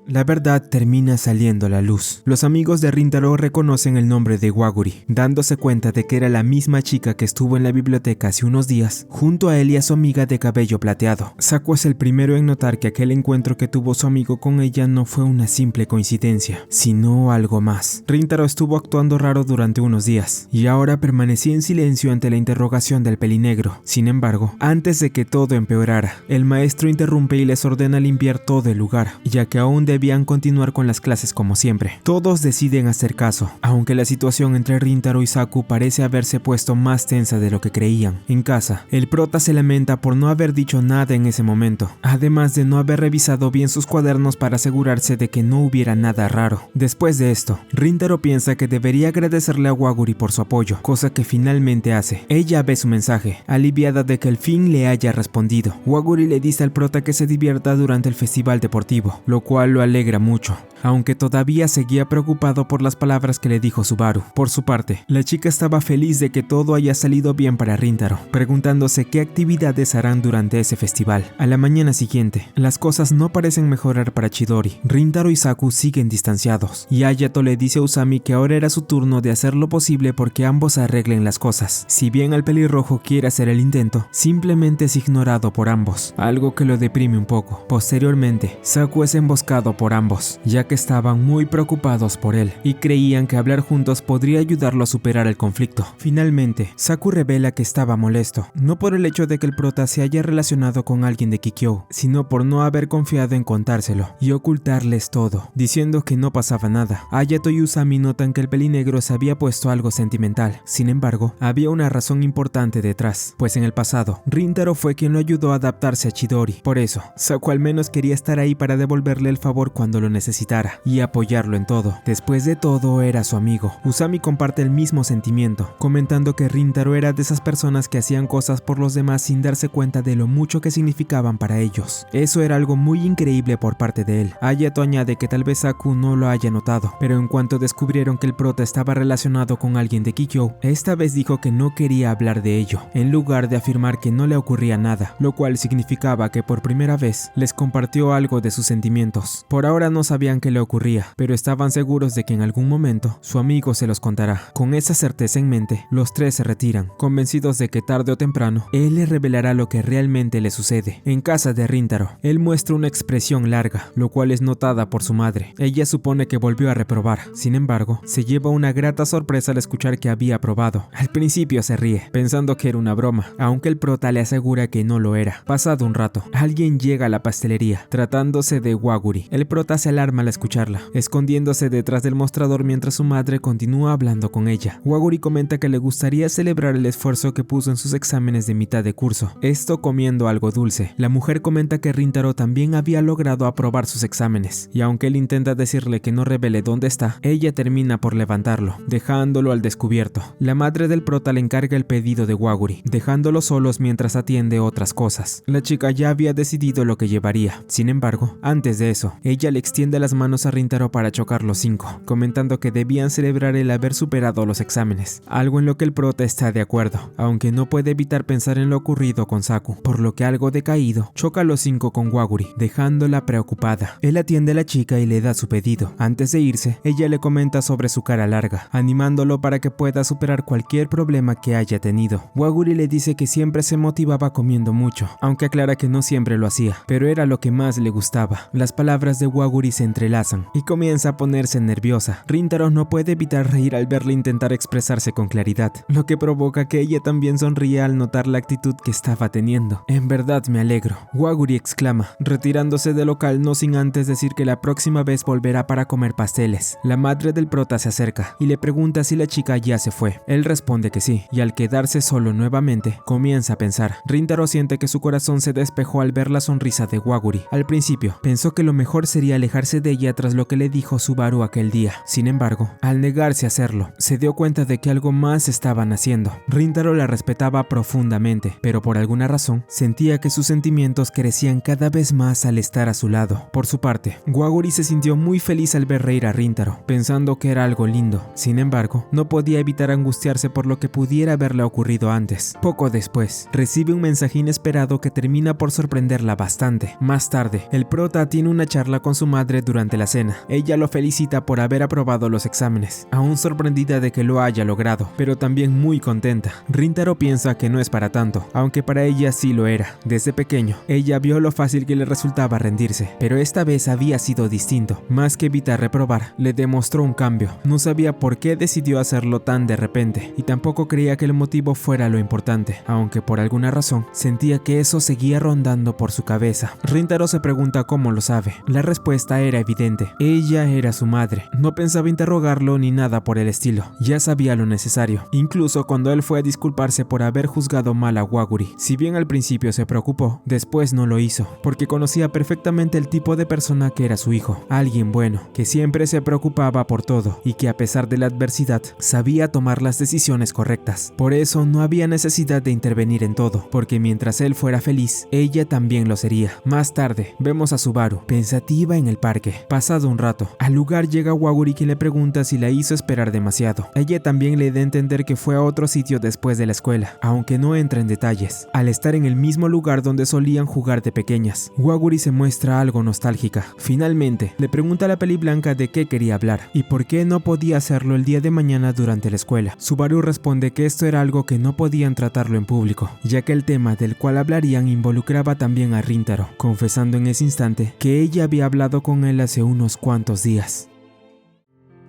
Speaker 1: La verdad termina saliendo a la luz. Los amigos de Rintaro reconocen el nombre de Waguri, dándose cuenta de que era la misma chica que estuvo en la biblioteca hace unos días, junto a él y a su amiga de cabello plateado. Saku es el primero en notar que aquel encuentro que tuvo su amigo con ella no fue una simple coincidencia, sino algo más. Rintaro estuvo actuando raro durante unos días, y ahora permanecía en silencio ante la interrogación del pelinegro. Sin embargo, antes de que todo empeorara, el maestro interrumpe y les ordena limpiar todo el lugar, ya que aún debían continuar con las clases como siempre. Todos deciden hacer caso, aunque la situación entre Rintaro y Saku parece haberse puesto más tensa de lo que creían. En casa, el prota se lamenta por no haber dicho nada en ese momento, además de no haber revisado bien sus cuadernos para asegurarse de que no hubiera nada raro. Después de esto, Rintaro piensa que debería agradecerle a Waguri por su apoyo, cosa que finalmente hace. Ella ve su mensaje, aliviada de que al fin le haya respondido. Waguri le dice al prota que se divierta durante el festival deportivo, lo cual lo alegra mucho, aunque todavía seguía preocupado por las palabras que le dijo Subaru. Por su parte, la chica estaba feliz de que todo haya salido bien para Rintaro, preguntándose qué actividades harán durante ese festival. A la mañana siguiente, las cosas no parecen mejorar para Chidori. Rintaro y Saku siguen distanciados, y Ayato le dice a Usami que ahora era su turno de hacer lo posible porque ambos arreglen las cosas. Si bien el pelirrojo quiere hacer el intento, simplemente es ignorado por ambos, algo que lo deprime un poco. Posteriormente, Saku es emboscado por ambos, ya que estaban muy preocupados por él y creían que hablar juntos podría ayudarlo a superar el conflicto. Finalmente, Saku revela que estaba molesto, no por el hecho de que el prota se haya relacionado con alguien de Kikyou, sino por no haber confiado en contárselo y ocultarles todo, diciendo que no pasaba nada. Ayato y Usami notan que el pelinegro se había puesto algo sentimental. Sin embargo, había una razón importante detrás, pues en el pasado, Rintaro fue quien lo ayudó a adaptarse a Chidori. Por eso, Saku al menos quería estar ahí para devolverle el favor cuando lo necesitara y apoyarlo en todo. Después de todo, era su amigo. Usami comparte el mismo sentimiento, comentando que Rintaro era de esas personas que hacían cosas por los demás sin darse cuenta de lo mucho que significaban para ellos. Eso era algo muy increíble por parte de él. Ayato añade que tal vez Saku no lo haya notado, pero en cuanto descubrieron que el prota estaba relacionado con alguien de Kikyou, esta vez dijo que no quería hablar de ello, en lugar de afirmar que no le ocurría nada, lo cual significaba que por primera vez les compartió algo de sus sentimientos. Por ahora no sabían qué le ocurría, pero estaban seguros de que en algún momento su amigo se los contará. Con esa certeza en mente, los tres se retiran, convencidos de que tarde o temprano, él le revelará lo que realmente le sucede. En casa de Rintaro, él muestra una expresión larga, lo cual es notada por su madre. Ella supone que volvió a reprobar, sin embargo, se lleva una grata sorpresa al escuchar que había aprobado. Al principio se ríe, pensando que era una broma, aunque el prota le asegura que no lo era. Pasado un rato, alguien llega a la pastelería, tratándose de Waguri. El prota se alarma al escucharla, escondiéndose detrás del mostrador mientras su madre continúa hablando con ella. Waguri comenta que le gustaría celebrar el esfuerzo que puso en sus exámenes de mitad de curso, esto comiendo algo dulce. La mujer comenta que Rintaro también había logrado aprobar sus exámenes, y aunque él intenta decirle que no revele dónde está, ella termina por levantarlo, dejándolo al descubierto. La madre del prota le encarga el pedido de Waguri, dejándolos solos mientras atiende otras cosas. La chica ya había decidido lo que llevaría. Sin embargo, antes de eso, ella le extiende las manos manos a Rintaro para chocar los 5, comentando que debían celebrar el haber superado los exámenes, algo en lo que el prota está de acuerdo, aunque no puede evitar pensar en lo ocurrido con Saku, por lo que algo decaído choca a los 5 con Waguri, dejándola preocupada. Él atiende a la chica y le da su pedido. Antes de irse, ella le comenta sobre su cara larga, animándolo para que pueda superar cualquier problema que haya tenido. Waguri le dice que siempre se motivaba comiendo mucho, aunque aclara que no siempre lo hacía, pero era lo que más le gustaba. Las palabras de Waguri se entrelazan y comienza a ponerse nerviosa. Rintaro no puede evitar reír al verle intentar expresarse con claridad, lo que provoca que ella también sonríe al notar la actitud que estaba teniendo. En verdad me alegro, Waguri exclama, retirándose del local no sin antes decir que la próxima vez volverá para comer pasteles. La madre del prota se acerca y le pregunta si la chica ya se fue. Él responde que sí, y al quedarse solo nuevamente, comienza a pensar. Rintaro siente que su corazón se despejó al ver la sonrisa de Waguri. Al principio, pensó que lo mejor sería alejarse de ella tras lo que le dijo Subaru aquel día. Sin embargo, al negarse a hacerlo, se dio cuenta de que algo más estaban haciendo. Rintaro la respetaba profundamente, pero por alguna razón, sentía que sus sentimientos crecían cada vez más al estar a su lado. Por su parte, Waguri se sintió muy feliz al ver reír a Rintaro, pensando que era algo lindo. Sin embargo, no podía evitar angustiarse por lo que pudiera haberle ocurrido antes. Poco después, recibe un mensaje inesperado que termina por sorprenderla bastante. Más tarde, el prota tiene una charla con su madre durante la cena. Ella lo felicita por haber aprobado los exámenes, aún sorprendida de que lo haya logrado, pero también muy contenta. Rintaro piensa que no es para tanto, aunque para ella sí lo era. Desde pequeño, ella vio lo fácil que le resultaba rendirse, pero esta vez había sido distinto. Más que evitar reprobar, le demostró un cambio. No sabía por qué decidió hacerlo tan de repente, y tampoco creía que el motivo fuera lo importante, aunque por alguna razón sentía que eso seguía rondando por su cabeza. Rintaro se pregunta cómo lo sabe. La respuesta era evidente. Ella era su madre. No pensaba interrogarlo ni nada por el estilo. Ya sabía lo necesario, incluso cuando él fue a disculparse por haber juzgado mal a Waguri. Si bien al principio se preocupó, después no lo hizo, porque conocía perfectamente el tipo de persona que era su hijo. Alguien bueno, que siempre se preocupaba por todo y que a pesar de la adversidad, sabía tomar las decisiones correctas. Por eso no había necesidad de intervenir en todo, porque mientras él fuera feliz, ella también lo sería. Más tarde, vemos a Subaru, pensativa en el parque. Pasado un rato, al lugar llega Waguri, quien le pregunta si la hizo esperar demasiado. Ella también le da a entender que fue a otro sitio después de la escuela, aunque no entra en detalles. Al estar en el mismo lugar donde solían jugar de pequeñas, Waguri se muestra algo nostálgica. Finalmente, le pregunta a la peli blanca de qué quería hablar y por qué no podía hacerlo el día de mañana durante la escuela. Subaru responde que esto era algo que no podían tratarlo en público, ya que el tema del cual hablarían involucraba también a Rintaro, confesando en ese instante que ella había hablado con él hace unos cuantos días.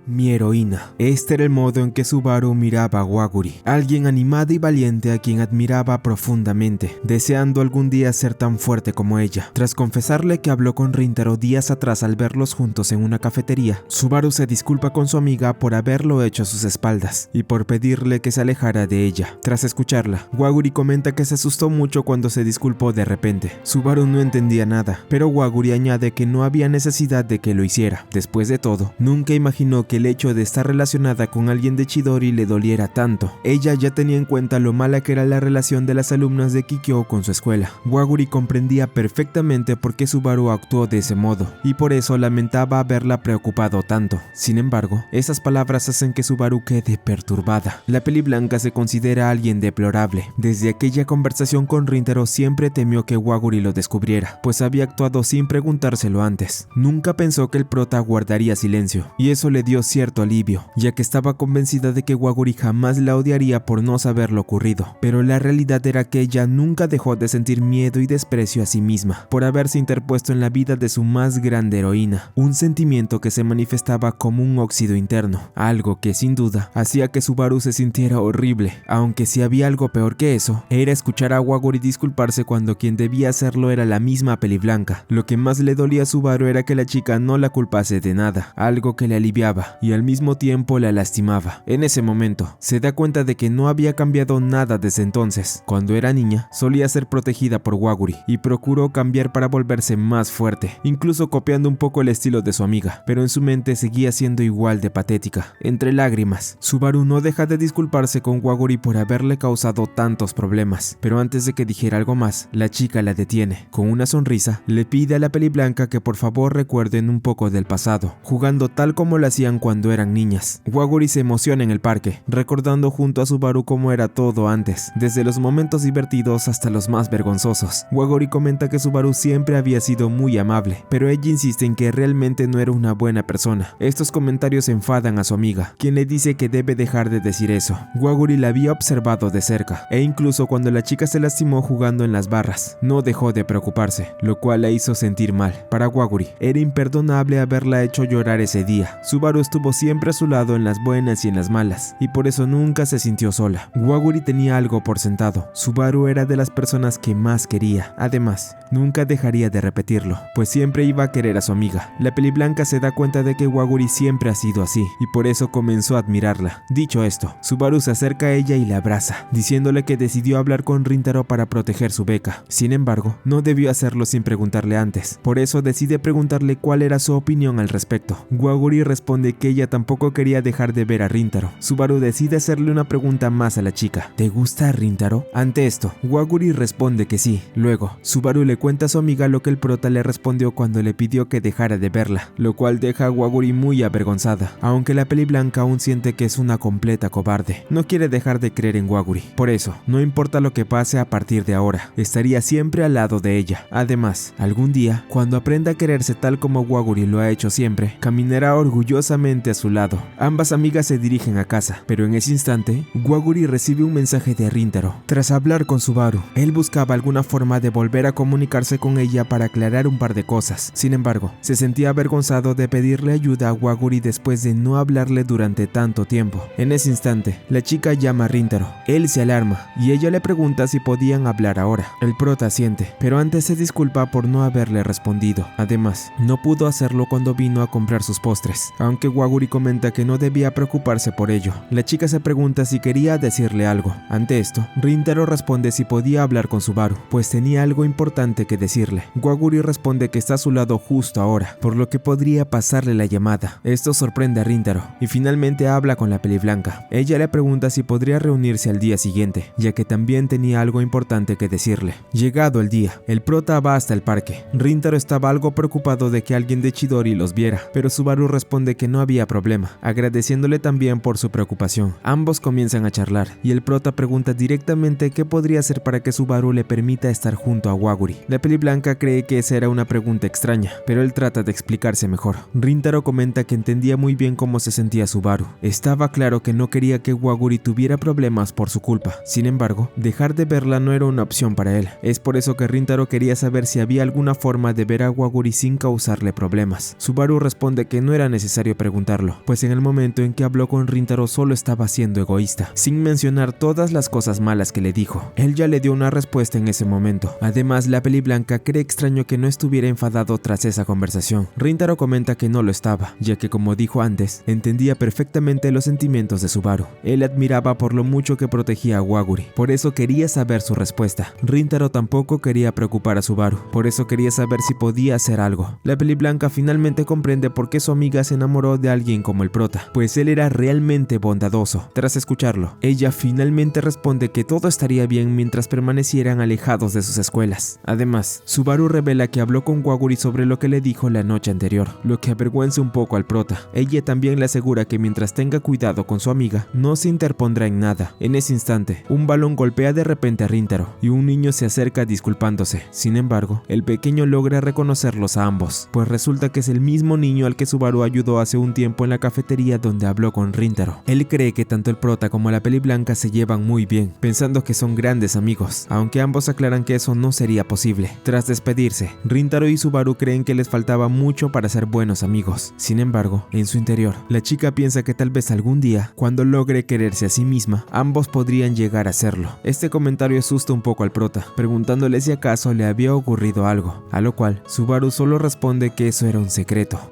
Speaker 1: Mi heroína. Este era el modo en que Subaru miraba a Waguri, alguien animado y valiente a quien admiraba profundamente, deseando algún día ser tan fuerte como ella. Tras confesarle que habló con Rintaro días atrás al verlos juntos en una cafetería, Subaru se disculpa con su amiga por haberlo hecho a sus espaldas y por pedirle que se alejara de ella. Tras escucharla, Waguri comenta que se asustó mucho cuando se disculpó de repente. Subaru no entendía nada, pero Waguri añade que no había necesidad de que lo hiciera. Después de todo, nunca imaginó que el hecho de estar relacionada con alguien de Chidori le doliera tanto. Ella ya tenía en cuenta lo mala que era la relación de las alumnas de Kikyo con su escuela. Waguri comprendía perfectamente por qué Subaru actuó de ese modo, y por eso lamentaba haberla preocupado tanto. Sin embargo, esas palabras hacen que Subaru quede perturbada. La peli blanca se considera alguien deplorable. Desde aquella conversación con Rintaro siempre temió que Waguri lo descubriera, pues había actuado sin preguntárselo antes. Nunca pensó que el prota guardaría silencio, y eso le dio cierto alivio, ya que estaba convencida de que Waguri jamás la odiaría por no saber lo ocurrido. Pero la realidad era que ella nunca dejó de sentir miedo y desprecio a sí misma, por haberse interpuesto en la vida de su más grande heroína, un sentimiento que se manifestaba como un óxido interno, algo que sin duda hacía que Subaru se sintiera horrible, aunque si había algo peor que eso, era escuchar a Waguri disculparse cuando quien debía hacerlo era la misma peli blanca. Lo que más le dolía a Subaru era que la chica no la culpase de nada, algo que le aliviaba. amaba y al mismo tiempo la lastimaba. En ese momento, se da cuenta de que no había cambiado nada desde entonces. Cuando era niña, solía ser protegida por Waguri y procuró cambiar para volverse más fuerte, incluso copiando un poco el estilo de su amiga, pero en su mente seguía siendo igual de patética. Entre lágrimas, Subaru no deja de disculparse con Waguri por haberle causado tantos problemas, pero antes de que dijera algo más, la chica la detiene. Con una sonrisa, le pide a la Peliblanca que por favor recuerden un poco del pasado, jugando tal como lo hacían cuando eran niñas. Waguri se emociona en el parque, recordando junto a Subaru cómo era todo antes, desde los momentos divertidos hasta los más vergonzosos. Waguri comenta que Subaru siempre había sido muy amable, pero ella insiste en que realmente no era una buena persona. Estos comentarios enfadan a su amiga, quien le dice que debe dejar de decir eso. Waguri la había observado de cerca, e incluso cuando la chica se lastimó jugando en las barras, no dejó de preocuparse, lo cual la hizo sentir mal. Para Waguri, era imperdonable haberla hecho llorar ese día. Subaru estuvo siempre a su lado en las buenas y en las malas, y por eso nunca se sintió sola. Waguri tenía algo por sentado: Subaru era de las personas que más quería. Además, nunca dejaría de repetirlo, pues siempre iba a querer a su amiga. La Peliblanca se da cuenta de que Waguri siempre ha sido así, y por eso comenzó a admirarla. Dicho esto, Subaru se acerca a ella y la abraza, diciéndole que decidió hablar con Rintaro para proteger su beca. Sin embargo, no debió hacerlo sin preguntarle antes, por eso decide preguntarle cuál era su opinión al respecto. Waguri responde que ella tampoco quería dejar de ver a Rintaro. Subaru decide hacerle una pregunta más a la chica: ¿te gusta Rintaro? Ante esto, Waguri responde que sí. Luego, Subaru le cuenta a su amiga lo que el prota le respondió cuando le pidió que dejara de verla, lo cual deja a Waguri muy avergonzada, aunque la Peliblanca aún siente que es una completa cobarde. No quiere dejar de creer en Waguri, por eso, no importa lo que pase a partir de ahora, estaría siempre al lado de ella. Además, algún día, cuando aprenda a quererse tal como Waguri lo ha hecho siempre, caminará orgullosamente a su lado. Ambas amigas se dirigen a casa, pero en ese instante, Waguri recibe un mensaje de Rintaro. Tras hablar con Subaru, él buscaba alguna forma de volver a comunicarse con ella para aclarar un par de cosas. Sin embargo, se sentía avergonzado de pedirle ayuda a Waguri después de no hablarle durante tanto tiempo. En ese instante, la chica llama a Rintaro. Él se alarma y ella le pregunta si podían hablar ahora. El prota asiente, pero antes se disculpa por no haberle respondido. Además, no pudo hacerlo cuando vino a comprar sus postres, aunque Waguri comenta que no debía preocuparse por ello. La chica se pregunta si quería decirle algo. Ante esto, Rintaro responde si podía hablar con Subaru, pues tenía algo importante que decirle. Waguri responde que está a su lado justo ahora, por lo que podría pasarle la llamada. Esto sorprende a Rintaro y finalmente habla con la Peliblanca. Ella le pregunta si podría reunirse al día siguiente, ya que también tenía algo importante que decirle. Llegado el día, el prota va hasta el parque. Rintaro estaba algo preocupado de que alguien de Chidori los viera, pero Subaru responde que no había problema, agradeciéndole también por su preocupación. Ambos comienzan a charlar y el prota pregunta directamente qué podría hacer para que Subaru le permita estar junto a Waguri. La Peliblanca cree que esa era una pregunta extraña, pero él trata de explicarse mejor. Rintaro comenta que entendía muy bien cómo se sentía Subaru. Estaba claro que no quería que Waguri tuviera problemas por su culpa. Sin embargo, dejar de verla no era una opción para él. Es por eso que Rintaro quería saber si había alguna forma de ver a Waguri sin causarle problemas. Subaru responde que no era necesario preguntarlo, pues en el momento en que habló con Rintaro solo estaba siendo egoísta, sin mencionar todas las cosas malas que le dijo. Él ya le dio una respuesta en ese momento. Además, la Peliblanca cree extraño que no estuviera enfadado tras esa conversación. Rintaro comenta que no lo estaba, ya que como dijo antes, entendía perfectamente los sentimientos de Subaru. Él admiraba por lo mucho que protegía a Waguri, por eso quería saber su respuesta. Rintaro tampoco quería preocupar a Subaru, por eso quería saber si podía hacer algo. La Peliblanca finalmente comprende por qué su amiga se enamoró de alguien como el prota, pues él era realmente bondadoso. Tras escucharlo, ella finalmente responde que todo estaría bien mientras permanecieran alejados de sus escuelas. Además, Subaru revela que habló con Waguri sobre lo que le dijo la noche anterior, lo que avergüenza un poco al prota. Ella también le asegura que mientras tenga cuidado con su amiga, no se interpondrá en nada. En ese instante, un balón golpea de repente a Rintaro y un niño se acerca disculpándose. Sin embargo, el pequeño logra reconocerlos a ambos, pues resulta que es el mismo niño al que Subaru ayudó hace un tiempo en la cafetería donde habló con Rintaro. Él cree que tanto el prota como la Peliblanca se llevan muy bien, pensando que son grandes amigos, aunque ambos aclaran que eso no sería posible. Tras despedirse, Rintaro y Subaru creen que les faltaba mucho para ser buenos amigos. Sin embargo, en su interior, la chica piensa que tal vez algún día, cuando logre quererse a sí misma, ambos podrían llegar a serlo. Este comentario asusta un poco al prota, preguntándole si acaso le había ocurrido algo, a lo cual Subaru solo responde que eso era un secreto.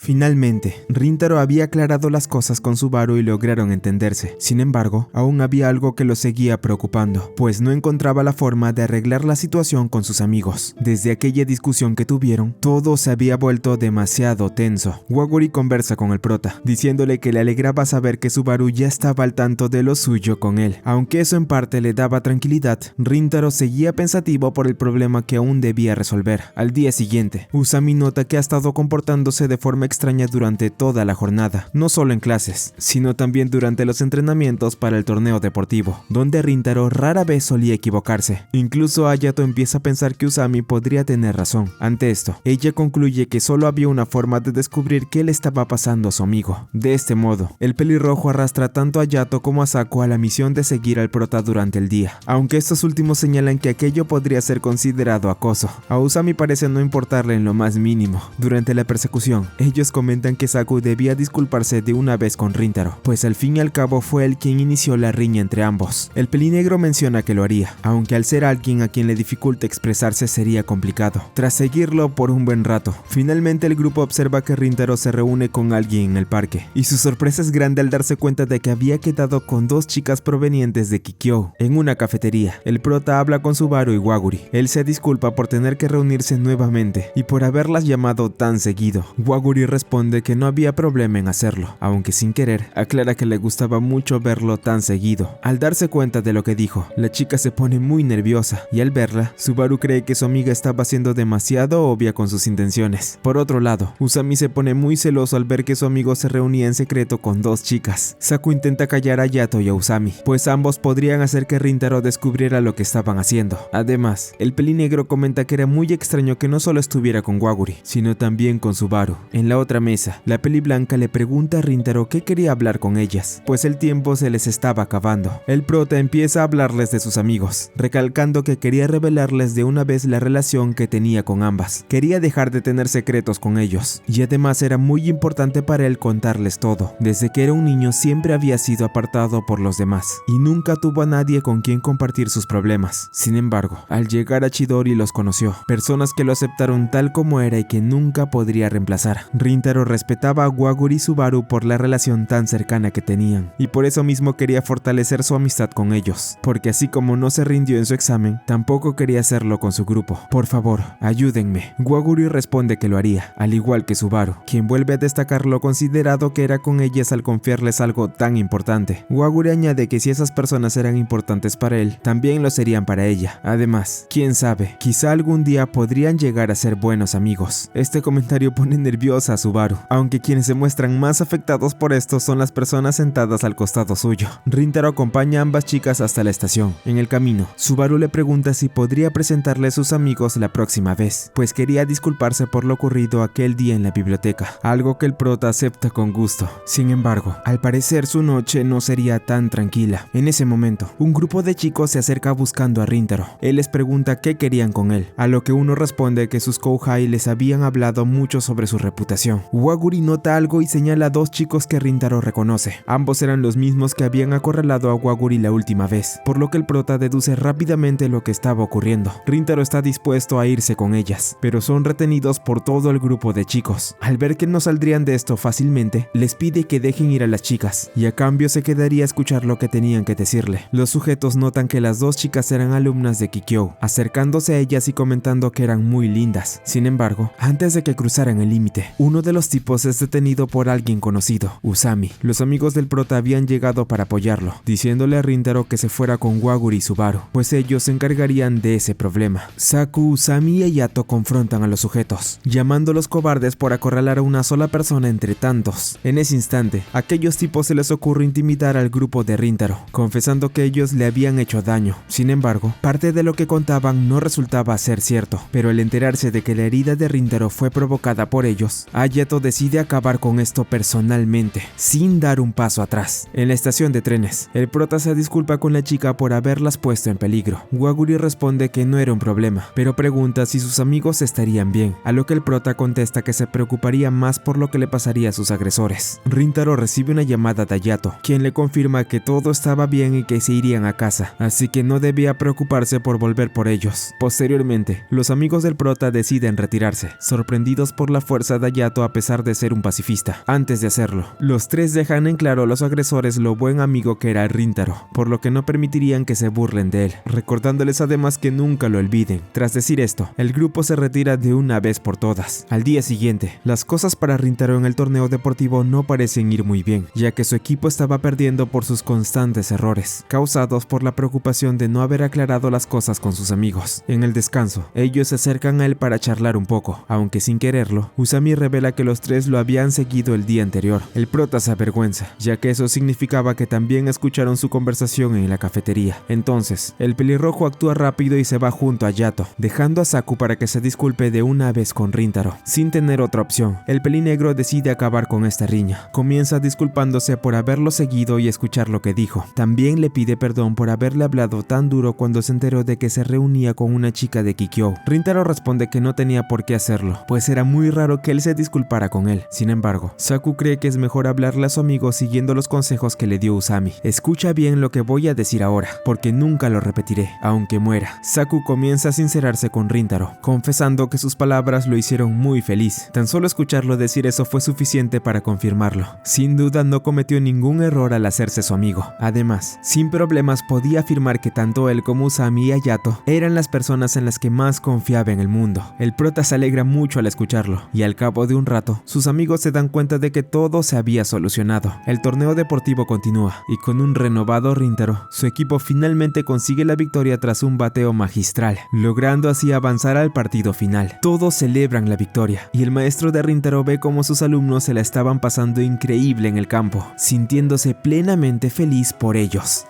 Speaker 1: Finalmente, Rintaro había aclarado las cosas con Subaru y lograron entenderse. Sin embargo, aún había algo que lo seguía preocupando, pues no encontraba la forma de arreglar la situación con sus amigos. Desde aquella discusión que tuvieron, todo se había vuelto demasiado tenso. Waguri conversa con el prota, diciéndole que le alegraba saber que Subaru ya estaba al tanto de lo suyo con él. Aunque eso en parte le daba tranquilidad, Rintaro seguía pensativo por el problema que aún debía resolver. Al día siguiente, Usami nota que ha estado comportándose de forma extraña durante toda la jornada, no solo en clases, sino también durante los entrenamientos para el torneo deportivo, donde Rintaro rara vez solía equivocarse. Incluso Hayato empieza a pensar que Usami podría tener razón. Ante esto, ella concluye que solo había una forma de descubrir qué le estaba pasando a su amigo. De este modo, el pelirrojo arrastra tanto a Hayato como a Saku a la misión de seguir al prota durante el día, aunque estos últimos señalan que aquello podría ser considerado acoso. A Usami parece no importarle en lo más mínimo. Durante la persecución, ellos comentan que Saku debía disculparse de una vez con Rintaro, pues al fin y al cabo fue él quien inició la riña entre ambos. El pelinegro menciona que lo haría, aunque al ser alguien a quien le dificulta expresarse sería complicado. Tras seguirlo por un buen rato, finalmente el grupo observa que Rintaro se reúne con alguien en el parque, y su sorpresa es grande al darse cuenta de que había quedado con dos chicas provenientes de Kikyou en una cafetería. El prota habla con Subaru y Waguri. Él se disculpa por tener que reunirse nuevamente y por haberlas llamado tan seguido. Waguri responde que no había problema en hacerlo, aunque sin querer aclara que le gustaba mucho verlo tan seguido. Al darse cuenta de lo que dijo, la chica se pone muy nerviosa y al verla, Subaru cree que su amiga estaba siendo demasiado obvia con sus intenciones. Por otro lado, Usami se pone muy celoso al ver que su amigo se reunía en secreto con dos chicas. Saku intenta callar a Hayato y a Usami, pues ambos podrían hacer que Rintaro descubriera lo que estaban haciendo. Además, el pelinegro comenta que era muy extraño que no solo estuviera con Waguri, sino también con Subaru. En la otra mesa, la peliblanca le pregunta a Rintaro qué quería hablar con ellas, pues el tiempo se les estaba acabando. El prota empieza a hablarles de sus amigos, recalcando que quería revelarles de una vez la relación que tenía con ambas. Quería dejar de tener secretos con ellos, y además era muy importante para él contarles todo. Desde que era un niño siempre había sido apartado por los demás, y nunca tuvo a nadie con quien compartir sus problemas. Sin embargo, al llegar a Chidori los conoció, personas que lo aceptaron tal como era y que nunca podría reemplazar. Rintaro respetaba a Waguri y Subaru por la relación tan cercana que tenían, y por eso mismo quería fortalecer su amistad con ellos, porque así como no se rindió en su examen, tampoco quería hacerlo con su grupo. Por favor, ayúdenme. Waguri responde que lo haría, al igual que Subaru, quien vuelve a destacar lo considerado que era con ellas al confiarles algo tan importante. Waguri añade que si esas personas eran importantes para él, también lo serían para ella. Además, quién sabe, quizá algún día podrían llegar a ser buenos amigos. Este comentario pone nerviosa a Subaru, aunque quienes se muestran más afectados por esto son las personas sentadas al costado suyo. Rintaro acompaña a ambas chicas hasta la estación. En el camino, Subaru le pregunta si podría presentarle a sus amigos la próxima vez, pues quería disculparse por lo ocurrido aquel día en la biblioteca, algo que el prota acepta con gusto. Sin embargo, al parecer su noche no sería tan tranquila. En ese momento, un grupo de chicos se acerca buscando a Rintaro. Él les pregunta qué querían con él, a lo que uno responde que sus Kouhai les habían hablado mucho sobre su reputación. Waguri nota algo y señala a dos chicos que Rintaro reconoce. Ambos eran los mismos que habían acorralado a Waguri la última vez, por lo que el prota deduce rápidamente lo que estaba ocurriendo. Rintaro está dispuesto a irse con ellas, pero son retenidos por todo el grupo de chicos. Al ver que no saldrían de esto fácilmente, les pide que dejen ir a las chicas, y a cambio se quedaría a escuchar lo que tenían que decirle. Los sujetos notan que las dos chicas eran alumnas de Kikyou, acercándose a ellas y comentando que eran muy lindas. Sin embargo, antes de que cruzaran el límite, uno de los tipos es detenido por alguien conocido, Usami. Los amigos del prota habían llegado para apoyarlo, diciéndole a Rintaro que se fuera con Waguri y Subaru, pues ellos se encargarían de ese problema. Saku, Usami y Hayato confrontan a los sujetos, llamándolos cobardes por acorralar a una sola persona entre tantos. En ese instante, a aquellos tipos se les ocurre intimidar al grupo de Rintaro, confesando que ellos le habían hecho daño. Sin embargo, parte de lo que contaban no resultaba ser cierto, pero al enterarse de que la herida de Rintaro fue provocada por ellos, Hayato decide acabar con esto personalmente, sin dar un paso atrás. En la estación de trenes, el prota se disculpa con la chica por haberlas puesto en peligro. Waguri responde que no era un problema, pero pregunta si sus amigos estarían bien, a lo que el prota contesta que se preocuparía más por lo que le pasaría a sus agresores. Rintaro recibe una llamada de Hayato, quien le confirma que todo estaba bien y que se irían a casa, así que no debía preocuparse por volver por ellos. Posteriormente, los amigos del prota deciden retirarse, sorprendidos por la fuerza de Hayato Hayato a pesar de ser un pacifista. Antes de hacerlo, los tres dejan en claro a los agresores lo buen amigo que era Rintaro, por lo que no permitirían que se burlen de él, recordándoles además que nunca lo olviden. Tras decir esto, el grupo se retira de una vez por todas. Al día siguiente, las cosas para Rintaro en el torneo deportivo no parecen ir muy bien, ya que su equipo estaba perdiendo por sus constantes errores, causados por la preocupación de no haber aclarado las cosas con sus amigos. En el descanso, ellos se acercan a él para charlar un poco, aunque sin quererlo, Usami revela que los tres lo habían seguido el día anterior. El prota se avergüenza, ya que eso significaba que también escucharon su conversación en la cafetería. Entonces, el pelirrojo actúa rápido y se va junto a Yato, dejando a Saku para que se disculpe de una vez con Rintaro. Sin tener otra opción, el pelinegro decide acabar con esta riña. Comienza disculpándose por haberlo seguido y escuchar lo que dijo. También le pide perdón por haberle hablado tan duro cuando se enteró de que se reunía con una chica de Kikyou. Rintaro responde que no tenía por qué hacerlo, pues era muy raro que él se disculpara con él. Sin embargo, Saku cree que es mejor hablarle a su amigo siguiendo los consejos que le dio Usami. Escucha bien lo que voy a decir ahora, porque nunca lo repetiré, aunque muera. Saku comienza a sincerarse con Rintaro, confesando que sus palabras lo hicieron muy feliz. Tan solo escucharlo decir eso fue suficiente para confirmarlo. Sin duda no cometió ningún error al hacerse su amigo. Además, sin problemas podía afirmar que tanto él como Usami y Hayato eran las personas en las que más confiaba en el mundo. El prota se alegra mucho al escucharlo, y al cabo de un rato, sus amigos se dan cuenta de que todo se había solucionado. El torneo deportivo continúa, y con un renovado Rintaro, su equipo finalmente consigue la victoria tras un bateo magistral, logrando así avanzar al partido final. Todos celebran la victoria, y el maestro de Rintaro ve cómo sus alumnos se la estaban pasando increíble en el campo, sintiéndose plenamente feliz por ellos.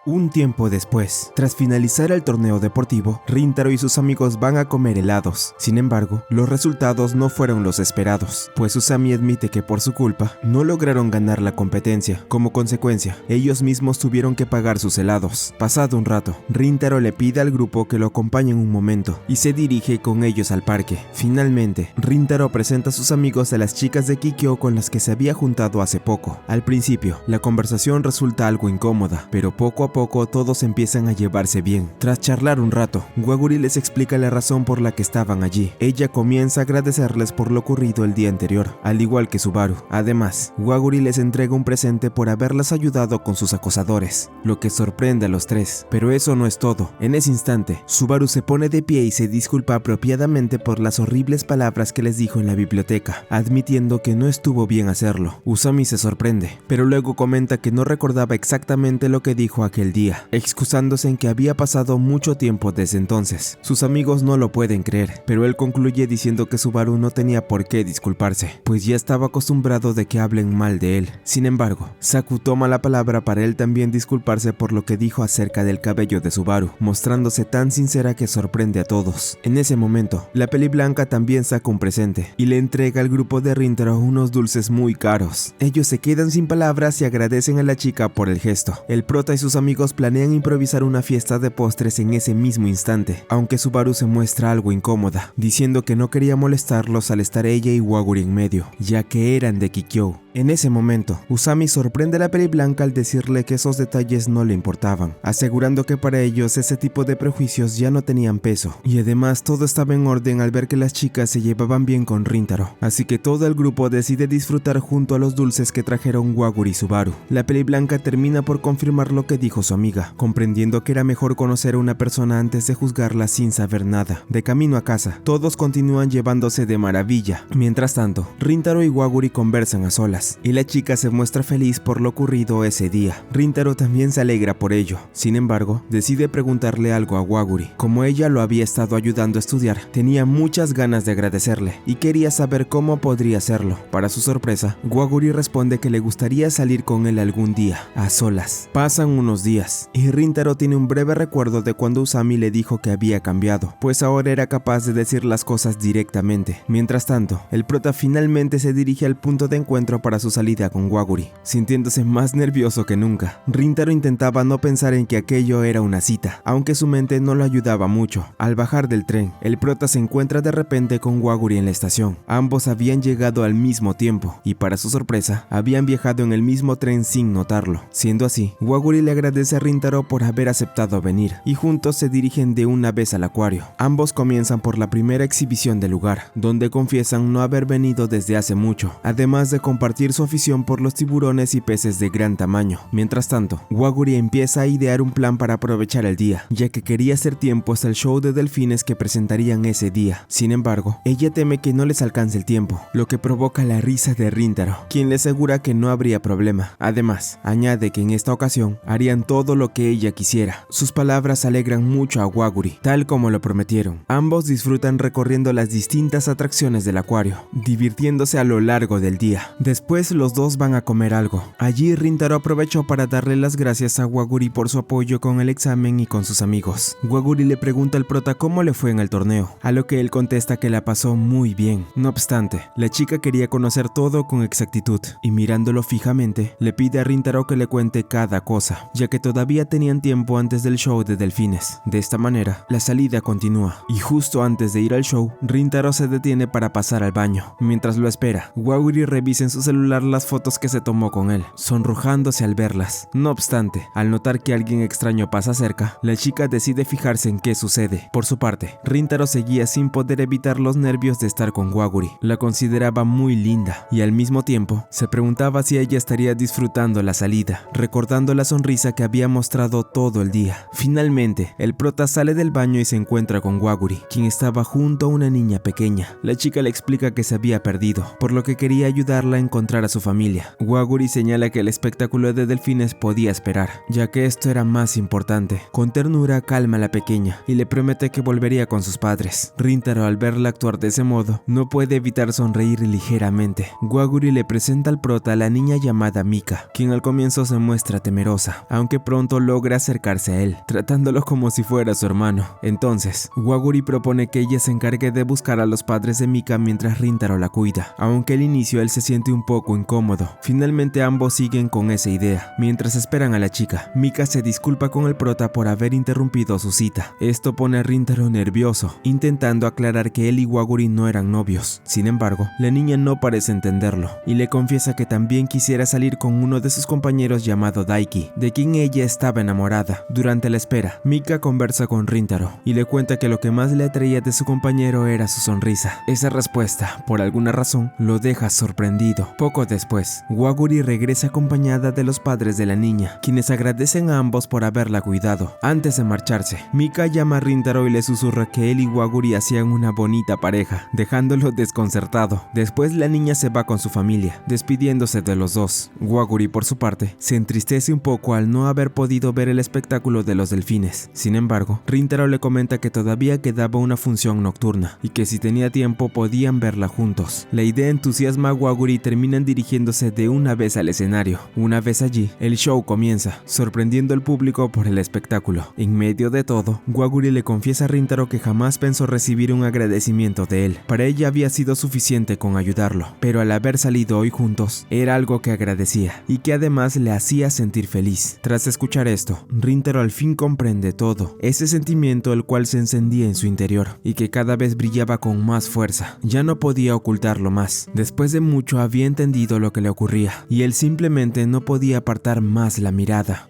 Speaker 1: Un tiempo después, tras finalizar el torneo deportivo, Rintaro y sus amigos van a comer helados. Sin embargo, los resultados no fueron los esperados, pues Usami admite que por su culpa no lograron ganar la competencia. Como consecuencia, ellos mismos tuvieron que pagar sus helados. Pasado un rato, Rintaro le pide al grupo que lo acompañen un momento y se dirige con ellos al parque. Finalmente, Rintaro presenta a sus amigos a las chicas de Kikyou con las que se había juntado hace poco. Al principio, la conversación resulta algo incómoda, pero poco a poco todos empiezan a llevarse bien. Tras charlar un rato, Waguri les explica la razón por la que estaban allí. Ella comienza a agradecerles por lo ocurrido el día anterior, al igual que Subaru. Además, Waguri les entrega un presente por haberlas ayudado con sus acosadores, lo que sorprende a los tres. Pero eso no es todo. En ese instante, Subaru se pone de pie y se disculpa apropiadamente por las horribles palabras que les dijo en la biblioteca, admitiendo que no estuvo bien hacerlo. Usami se sorprende, pero luego comenta que no recordaba exactamente lo que dijo aquel día, excusándose en que había pasado mucho tiempo desde entonces. Sus amigos no lo pueden creer, pero él concluye diciendo que Subaru no tenía por qué disculparse, pues ya estaba acostumbrado de que hablen mal de él. Sin embargo, Saku toma la palabra para él también disculparse por lo que dijo acerca del cabello de Subaru, mostrándose tan sincera que sorprende a todos. En ese momento, la peli blanca también saca un presente y le entrega al grupo de Rintaro unos dulces muy caros. Ellos se quedan sin palabras y agradecen a la chica por el gesto. El prota y sus amigos planean improvisar una fiesta de postres en ese mismo instante, aunque Subaru se muestra algo incómoda, diciendo que no quería molestarlos al estar ella y Waguri en medio, ya que eran de Kikyou. En ese momento, Usami sorprende a la peli blanca al decirle que esos detalles no le importaban, asegurando que para ellos ese tipo de prejuicios ya no tenían peso, y además todo estaba en orden al ver que las chicas se llevaban bien con Rintaro, así que todo el grupo decide disfrutar junto a los dulces que trajeron Waguri y Subaru. La peli blanca termina por confirmar lo que dijo su amiga, comprendiendo que era mejor conocer a una persona antes de juzgarla sin saber nada. De camino a casa, todos continúan llevándose de maravilla. Mientras tanto, Rintaro y Waguri conversan a solas, y la chica se muestra feliz por lo ocurrido ese día. Rintaro también se alegra por ello. Sin embargo, decide preguntarle algo a Waguri. Como ella lo había estado ayudando a estudiar, tenía muchas ganas de agradecerle y quería saber cómo podría hacerlo. Para su sorpresa, Waguri responde que le gustaría salir con él algún día, a solas. Pasan unos días, y Rintaro tiene un breve recuerdo de cuando Usami le dijo que había cambiado, pues ahora era capaz de decir las cosas directamente. Mientras tanto, el prota finalmente se dirige al punto de encuentro para para su salida con Waguri, sintiéndose más nervioso que nunca. Rintaro intentaba no pensar en que aquello era una cita, aunque su mente no lo ayudaba mucho. Al bajar del tren, el prota se encuentra de repente con Waguri en la estación. Ambos habían llegado al mismo tiempo y, para su sorpresa, habían viajado en el mismo tren sin notarlo. Siendo así, Waguri le agradece a Rintaro por haber aceptado venir y juntos se dirigen de una vez al acuario. Ambos comienzan por la primera exhibición del lugar, donde confiesan no haber venido desde hace mucho, además de compartir su afición por los tiburones y peces de gran tamaño. Mientras tanto, Waguri empieza a idear un plan para aprovechar el día, ya que quería hacer tiempo hasta el show de delfines que presentarían ese día. Sin embargo, ella teme que no les alcance el tiempo, lo que provoca la risa de Rintaro, quien le asegura que no habría problema. Además, añade que en esta ocasión harían todo lo que ella quisiera. Sus palabras alegran mucho a Waguri, tal como lo prometieron. Ambos disfrutan recorriendo las distintas atracciones del acuario, divirtiéndose a lo largo del día. Después los dos van a comer algo. Allí Rintaro aprovechó para darle las gracias a Waguri por su apoyo con el examen y con sus amigos. Waguri le pregunta al prota cómo le fue en el torneo, a lo que él contesta que la pasó muy bien. No obstante, la chica quería conocer todo con exactitud y, mirándolo fijamente, le pide a Rintaro que le cuente cada cosa, ya que todavía tenían tiempo antes del show de delfines. De esta manera, la salida continúa y justo antes de ir al show, Rintaro se detiene para pasar al baño. Mientras lo espera, Waguri revisa en su celular las fotos que se tomó con él, sonrojándose al verlas. No obstante, al notar que alguien extraño pasa cerca, la chica decide fijarse en qué sucede. Por su parte, Rintaro seguía sin poder evitar los nervios de estar con Waguri. La consideraba muy linda y al mismo tiempo se preguntaba si ella estaría disfrutando la salida, recordando la sonrisa que había mostrado todo el día. Finalmente, el prota sale del baño y se encuentra con Waguri, quien estaba junto a una niña pequeña. La chica le explica que se había perdido, por lo que quería ayudarla a encontrar a su familia. Waguri señala que el espectáculo de delfines podía esperar, ya que esto era más importante. Con ternura calma a la pequeña y le promete que volvería con sus padres. Rintaro, al verla actuar de ese modo, no puede evitar sonreír ligeramente. Waguri le presenta al prota a la niña llamada Mika, quien al comienzo se muestra temerosa, aunque pronto logra acercarse a él, tratándolo como si fuera su hermano. Entonces, Waguri propone que ella se encargue de buscar a los padres de Mika mientras Rintaro la cuida, aunque al inicio él se siente un poco incómodo. Finalmente ambos siguen con esa idea. Mientras esperan a la chica, Mika se disculpa con el prota por haber interrumpido su cita. Esto pone a Rintaro nervioso, intentando aclarar que él y Waguri no eran novios. Sin embargo, la niña no parece entenderlo y le confiesa que también quisiera salir con uno de sus compañeros llamado Daiki, de quien ella estaba enamorada. Durante la espera, Mika conversa con Rintaro y le cuenta que lo que más le atraía de su compañero era su sonrisa. Esa respuesta, por alguna razón, lo deja sorprendido. Poco después, Waguri regresa acompañada de los padres de la niña, quienes agradecen a ambos por haberla cuidado. Antes de marcharse, Mika llama a Rintaro y le susurra que él y Waguri hacían una bonita pareja, dejándolo desconcertado. Después la niña se va con su familia, despidiéndose de los dos. Waguri, por su parte, se entristece un poco al no haber podido ver el espectáculo de los delfines. Sin embargo, Rintaro le comenta que todavía quedaba una función nocturna y que si tenía tiempo podían verla juntos. La idea entusiasma a Waguri y terminan dirigiéndose de una vez al escenario. Una vez allí, el show comienza, sorprendiendo al público por el espectáculo. En medio de todo, Waguri le confiesa a Rintaro que jamás pensó recibir un agradecimiento de él. Para ella había sido suficiente con ayudarlo, pero al haber salido hoy juntos, era algo que agradecía y que además le hacía sentir feliz. Tras escuchar esto, Rintaro al fin comprende todo, ese sentimiento el cual se encendía en su interior y que cada vez brillaba con más fuerza. Ya no podía ocultarlo más. Después de mucho había entendido lo que le ocurría y él simplemente no podía apartar más la mirada.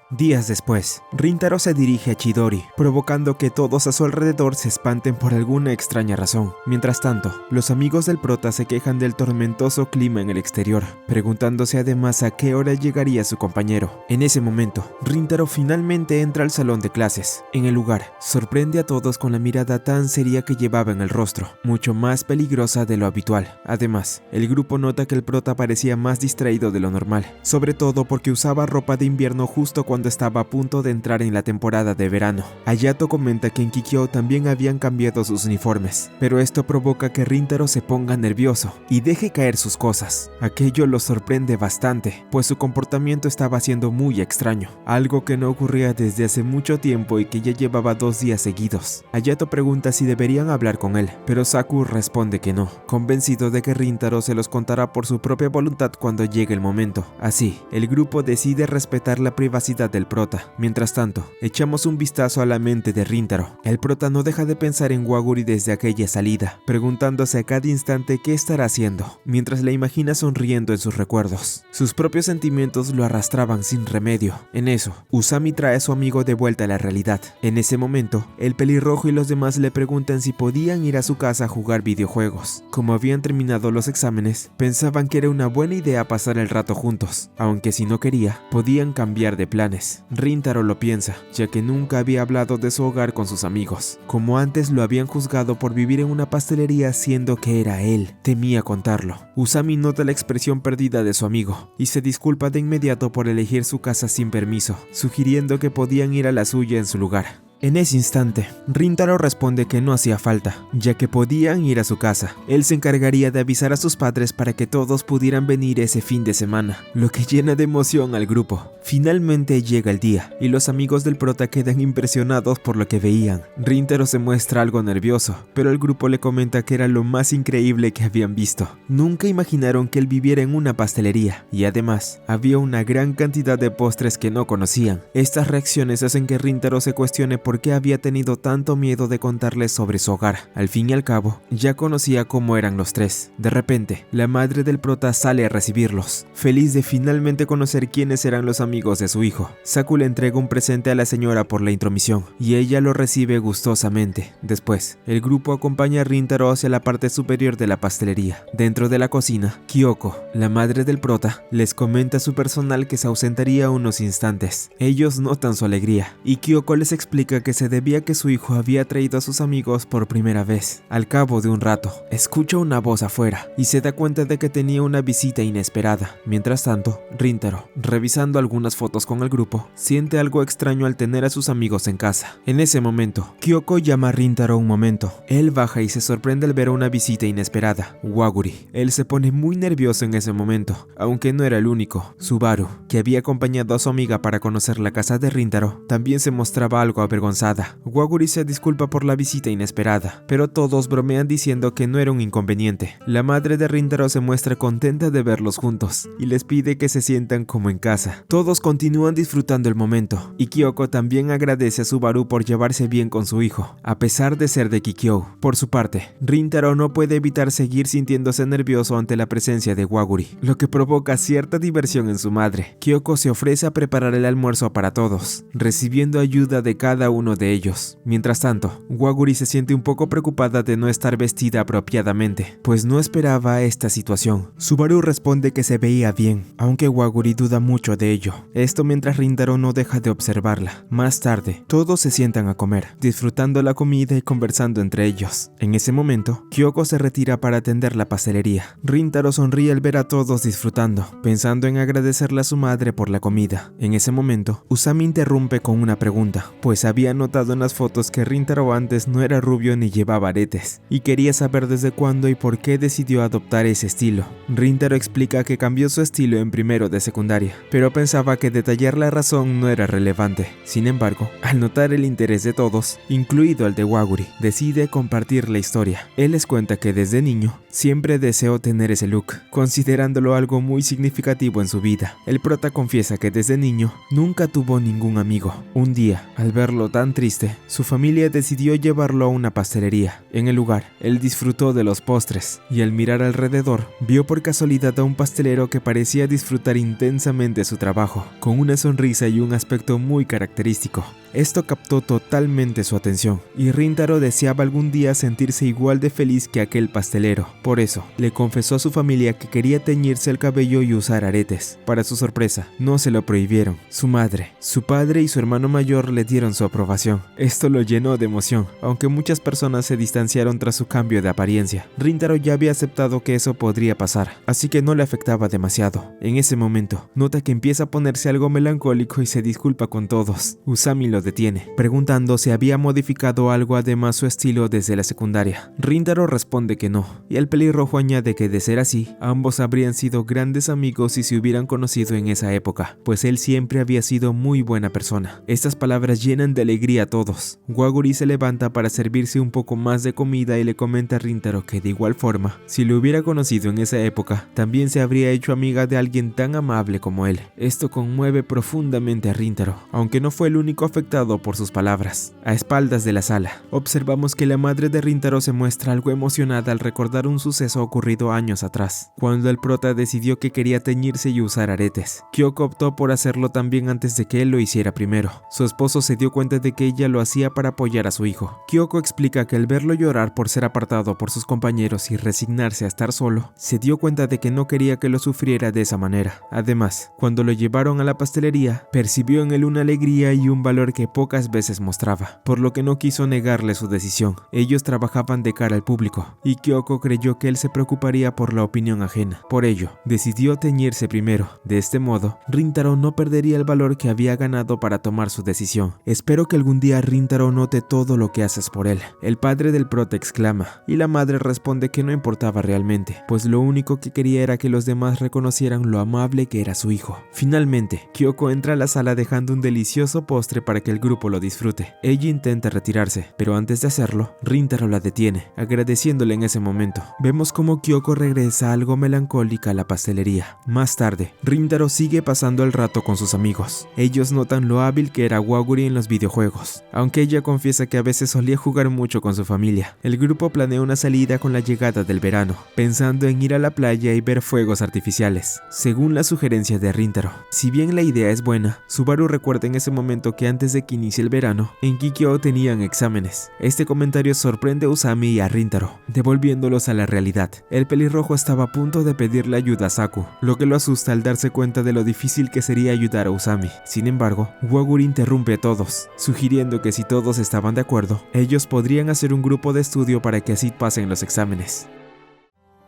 Speaker 1: Días después, Rintaro se dirige a Chidori, provocando que todos a su alrededor se espanten por alguna extraña razón. Mientras tanto, los amigos del prota se quejan del tormentoso clima en el exterior, preguntándose además a qué hora llegaría su compañero. En ese momento, Rintaro finalmente entra al salón de clases. En el lugar, sorprende a todos con la mirada tan seria que llevaba en el rostro, mucho más peligrosa de lo habitual. Además, el grupo nota que el prota parecía más distraído de lo normal, sobre todo porque usaba ropa de invierno justo cuando cuando estaba a punto de entrar en la temporada de verano. Hayato comenta que en Kikyo también habían cambiado sus uniformes, pero esto provoca que Rintaro se ponga nervioso y deje caer sus cosas. Aquello lo sorprende bastante, pues su comportamiento estaba siendo muy extraño, algo que no ocurría desde hace mucho tiempo y que ya llevaba 2 días seguidos. Hayato pregunta si deberían hablar con él, pero Saku responde que no, convencido de que Rintaro se los contará por su propia voluntad cuando llegue el momento. Así, el grupo decide respetar la privacidad del prota. Mientras tanto, echamos un vistazo a la mente de Rintaro. El prota no deja de pensar en Waguri desde aquella salida, preguntándose a cada instante qué estará haciendo, mientras la imagina sonriendo en sus recuerdos. Sus propios sentimientos lo arrastraban sin remedio. En eso, Usami trae a su amigo de vuelta a la realidad. En ese momento, el pelirrojo y los demás le preguntan si podían ir a su casa a jugar videojuegos. Como habían terminado los exámenes, pensaban que era una buena idea pasar el rato juntos, aunque si no quería, podían cambiar de planes. Rintaro lo piensa, ya que nunca había hablado de su hogar con sus amigos. Como antes lo habían juzgado por vivir en una pastelería siendo que era él, temía contarlo. Usami nota la expresión perdida de su amigo y se disculpa de inmediato por elegir su casa sin permiso, sugiriendo que podían ir a la suya en su lugar. En ese instante, Rintaro responde que no hacía falta, ya que podían ir a su casa. Él se encargaría de avisar a sus padres para que todos pudieran venir ese fin de semana, lo que llena de emoción al grupo. Finalmente llega el día, y los amigos del prota quedan impresionados por lo que veían. Rintaro se muestra algo nervioso, pero el grupo le comenta que era lo más increíble que habían visto. Nunca imaginaron que él viviera en una pastelería, y además, había una gran cantidad de postres que no conocían. Estas reacciones hacen que Rintaro se cuestione por qué había tenido tanto miedo de contarles sobre su hogar. Al fin y al cabo, ya conocía cómo eran los tres. De repente, la madre del prota sale a recibirlos, feliz de finalmente conocer quiénes eran los amigos de su hijo. Saku le entrega un presente a la señora por la intromisión, y ella lo recibe gustosamente. Después, el grupo acompaña a Rintaro hacia la parte superior de la pastelería. Dentro de la cocina, Kyoko, la madre del prota, les comenta a su personal que se ausentaría unos instantes. Ellos notan su alegría, y Kyoko les explica que se debía a que su hijo había traído a sus amigos por primera vez. Al cabo de un rato, escucha una voz afuera y se da cuenta de que tenía una visita inesperada. Mientras tanto, Rintaro, revisando algunas fotos con el grupo, siente algo extraño al tener a sus amigos en casa. En ese momento, Kyoko llama a Rintaro un momento. Él baja y se sorprende al ver una visita inesperada, Waguri. Él se pone muy nervioso en ese momento, aunque no era el único. Subaru, que había acompañado a su amiga para conocer la casa de Rintaro, también se mostraba algo avergonzada. Waguri se disculpa por la visita inesperada, pero todos bromean diciendo que no era un inconveniente. La madre de Rintaro se muestra contenta de verlos juntos y les pide que se sientan como en casa. Todos continúan disfrutando el momento, y Kyoko también agradece a Subaru por llevarse bien con su hijo, a pesar de ser de Kikyo. Por su parte, Rintaro no puede evitar seguir sintiéndose nervioso ante la presencia de Waguri, lo que provoca cierta diversión en su madre. Kyoko se ofrece a preparar el almuerzo para todos, recibiendo ayuda de cada uno de ellos. Mientras tanto, Waguri se siente un poco preocupada de no estar vestida apropiadamente, pues no esperaba esta situación. Subaru responde que se veía bien, aunque Waguri duda mucho de ello. Esto mientras Rintaro no deja de observarla. Más tarde, todos se sientan a comer, disfrutando la comida y conversando entre ellos. En ese momento, Kyoko se retira para atender la pastelería. Rintaro sonríe al ver a todos disfrutando, pensando en agradecerle a su madre por la comida. En ese momento, Usami interrumpe con una pregunta, pues había notado en las fotos que Rintaro antes no era rubio ni llevaba aretes, y quería saber desde cuándo y por qué decidió adoptar ese estilo. Rintaro explica que cambió su estilo en primero de secundaria, pero pensaba que detallar la razón no era relevante. Sin embargo, al notar el interés de todos, incluido el de Waguri, decide compartir la historia. Él les cuenta que desde niño siempre deseó tener ese look, considerándolo algo muy significativo en su vida. El prota confiesa que desde niño nunca tuvo ningún amigo. Un día, al verlo tan triste, su familia decidió llevarlo a una pastelería. En el lugar, él disfrutó de los postres, y al mirar alrededor, vio por casualidad a un pastelero que parecía disfrutar intensamente su trabajo, con una sonrisa y un aspecto muy característico. Esto captó totalmente su atención, y Rintaro deseaba algún día sentirse igual de feliz que aquel pastelero. Por eso, le confesó a su familia que quería teñirse el cabello y usar aretes. Para su sorpresa, no se lo prohibieron. Su madre, su padre y su hermano mayor le dieron su aprobación. aprobación. Esto lo llenó de emoción, aunque muchas personas se distanciaron tras su cambio de apariencia. Rintaro ya había aceptado que eso podría pasar, así que no le afectaba demasiado. En ese momento, nota que empieza a ponerse algo melancólico y se disculpa con todos. Usami lo detiene, preguntando si había modificado algo además su estilo desde la secundaria. Rintaro responde que no, y el pelirrojo añade que de ser así, ambos habrían sido grandes amigos si se hubieran conocido en esa época, pues él siempre había sido muy buena persona. Estas palabras llenan de alegría a todos. Waguri se levanta para servirse un poco más de comida y le comenta a Rintaro que de igual forma, si lo hubiera conocido en esa época, también se habría hecho amiga de alguien tan amable como él. Esto conmueve profundamente a Rintaro, aunque no fue el único afectado por sus palabras. A espaldas de la sala, observamos que la madre de Rintaro se muestra algo emocionada al recordar un suceso ocurrido años atrás, cuando el prota decidió que quería teñirse y usar aretes. Kyoko optó por hacerlo también antes de que él lo hiciera primero. Su esposo se dio cuenta de que ella lo hacía para apoyar a su hijo. Kyoko explica que al verlo llorar por ser apartado por sus compañeros y resignarse a estar solo, se dio cuenta de que no quería que lo sufriera de esa manera. Además, cuando lo llevaron a la pastelería, percibió en él una alegría y un valor que pocas veces mostraba, por lo que no quiso negarle su decisión. Ellos trabajaban de cara al público, y Kyoko creyó que él se preocuparía por la opinión ajena. Por ello, decidió teñirse primero. De este modo, Rintaro no perdería el valor que había ganado para tomar su decisión. Espero que algún día Rintaro note todo lo que haces por él, el padre del prota exclama, y la madre responde que no importaba realmente, pues lo único que quería era que los demás reconocieran lo amable que era su hijo. Finalmente, Kyoko entra a la sala dejando un delicioso postre para que el grupo lo disfrute. Ella intenta retirarse, pero antes de hacerlo, Rintaro la detiene, agradeciéndole en ese momento. Vemos como Kyoko regresa algo melancólica a la pastelería. Más tarde, Rintaro sigue pasando el rato con sus amigos. Ellos notan lo hábil que era Waguri en los videojuegos, aunque ella confiesa que a veces solía jugar mucho con su familia. El grupo planea una salida con la llegada del verano, pensando en ir a la playa y ver fuegos artificiales, según la sugerencia de Rintaro. Si bien la idea es buena, Subaru recuerda en ese momento que antes de que inicie el verano, en Kikyo tenían exámenes. Este comentario sorprende a Usami y a Rintaro, devolviéndolos a la realidad. El pelirrojo estaba a punto de pedirle ayuda a Saku, lo que lo asusta al darse cuenta de lo difícil que sería ayudar a Usami. Sin embargo, Waguri interrumpe a todos, sugiriendo que si todos estaban de acuerdo, ellos podrían hacer un grupo de estudio para que así pasen los exámenes.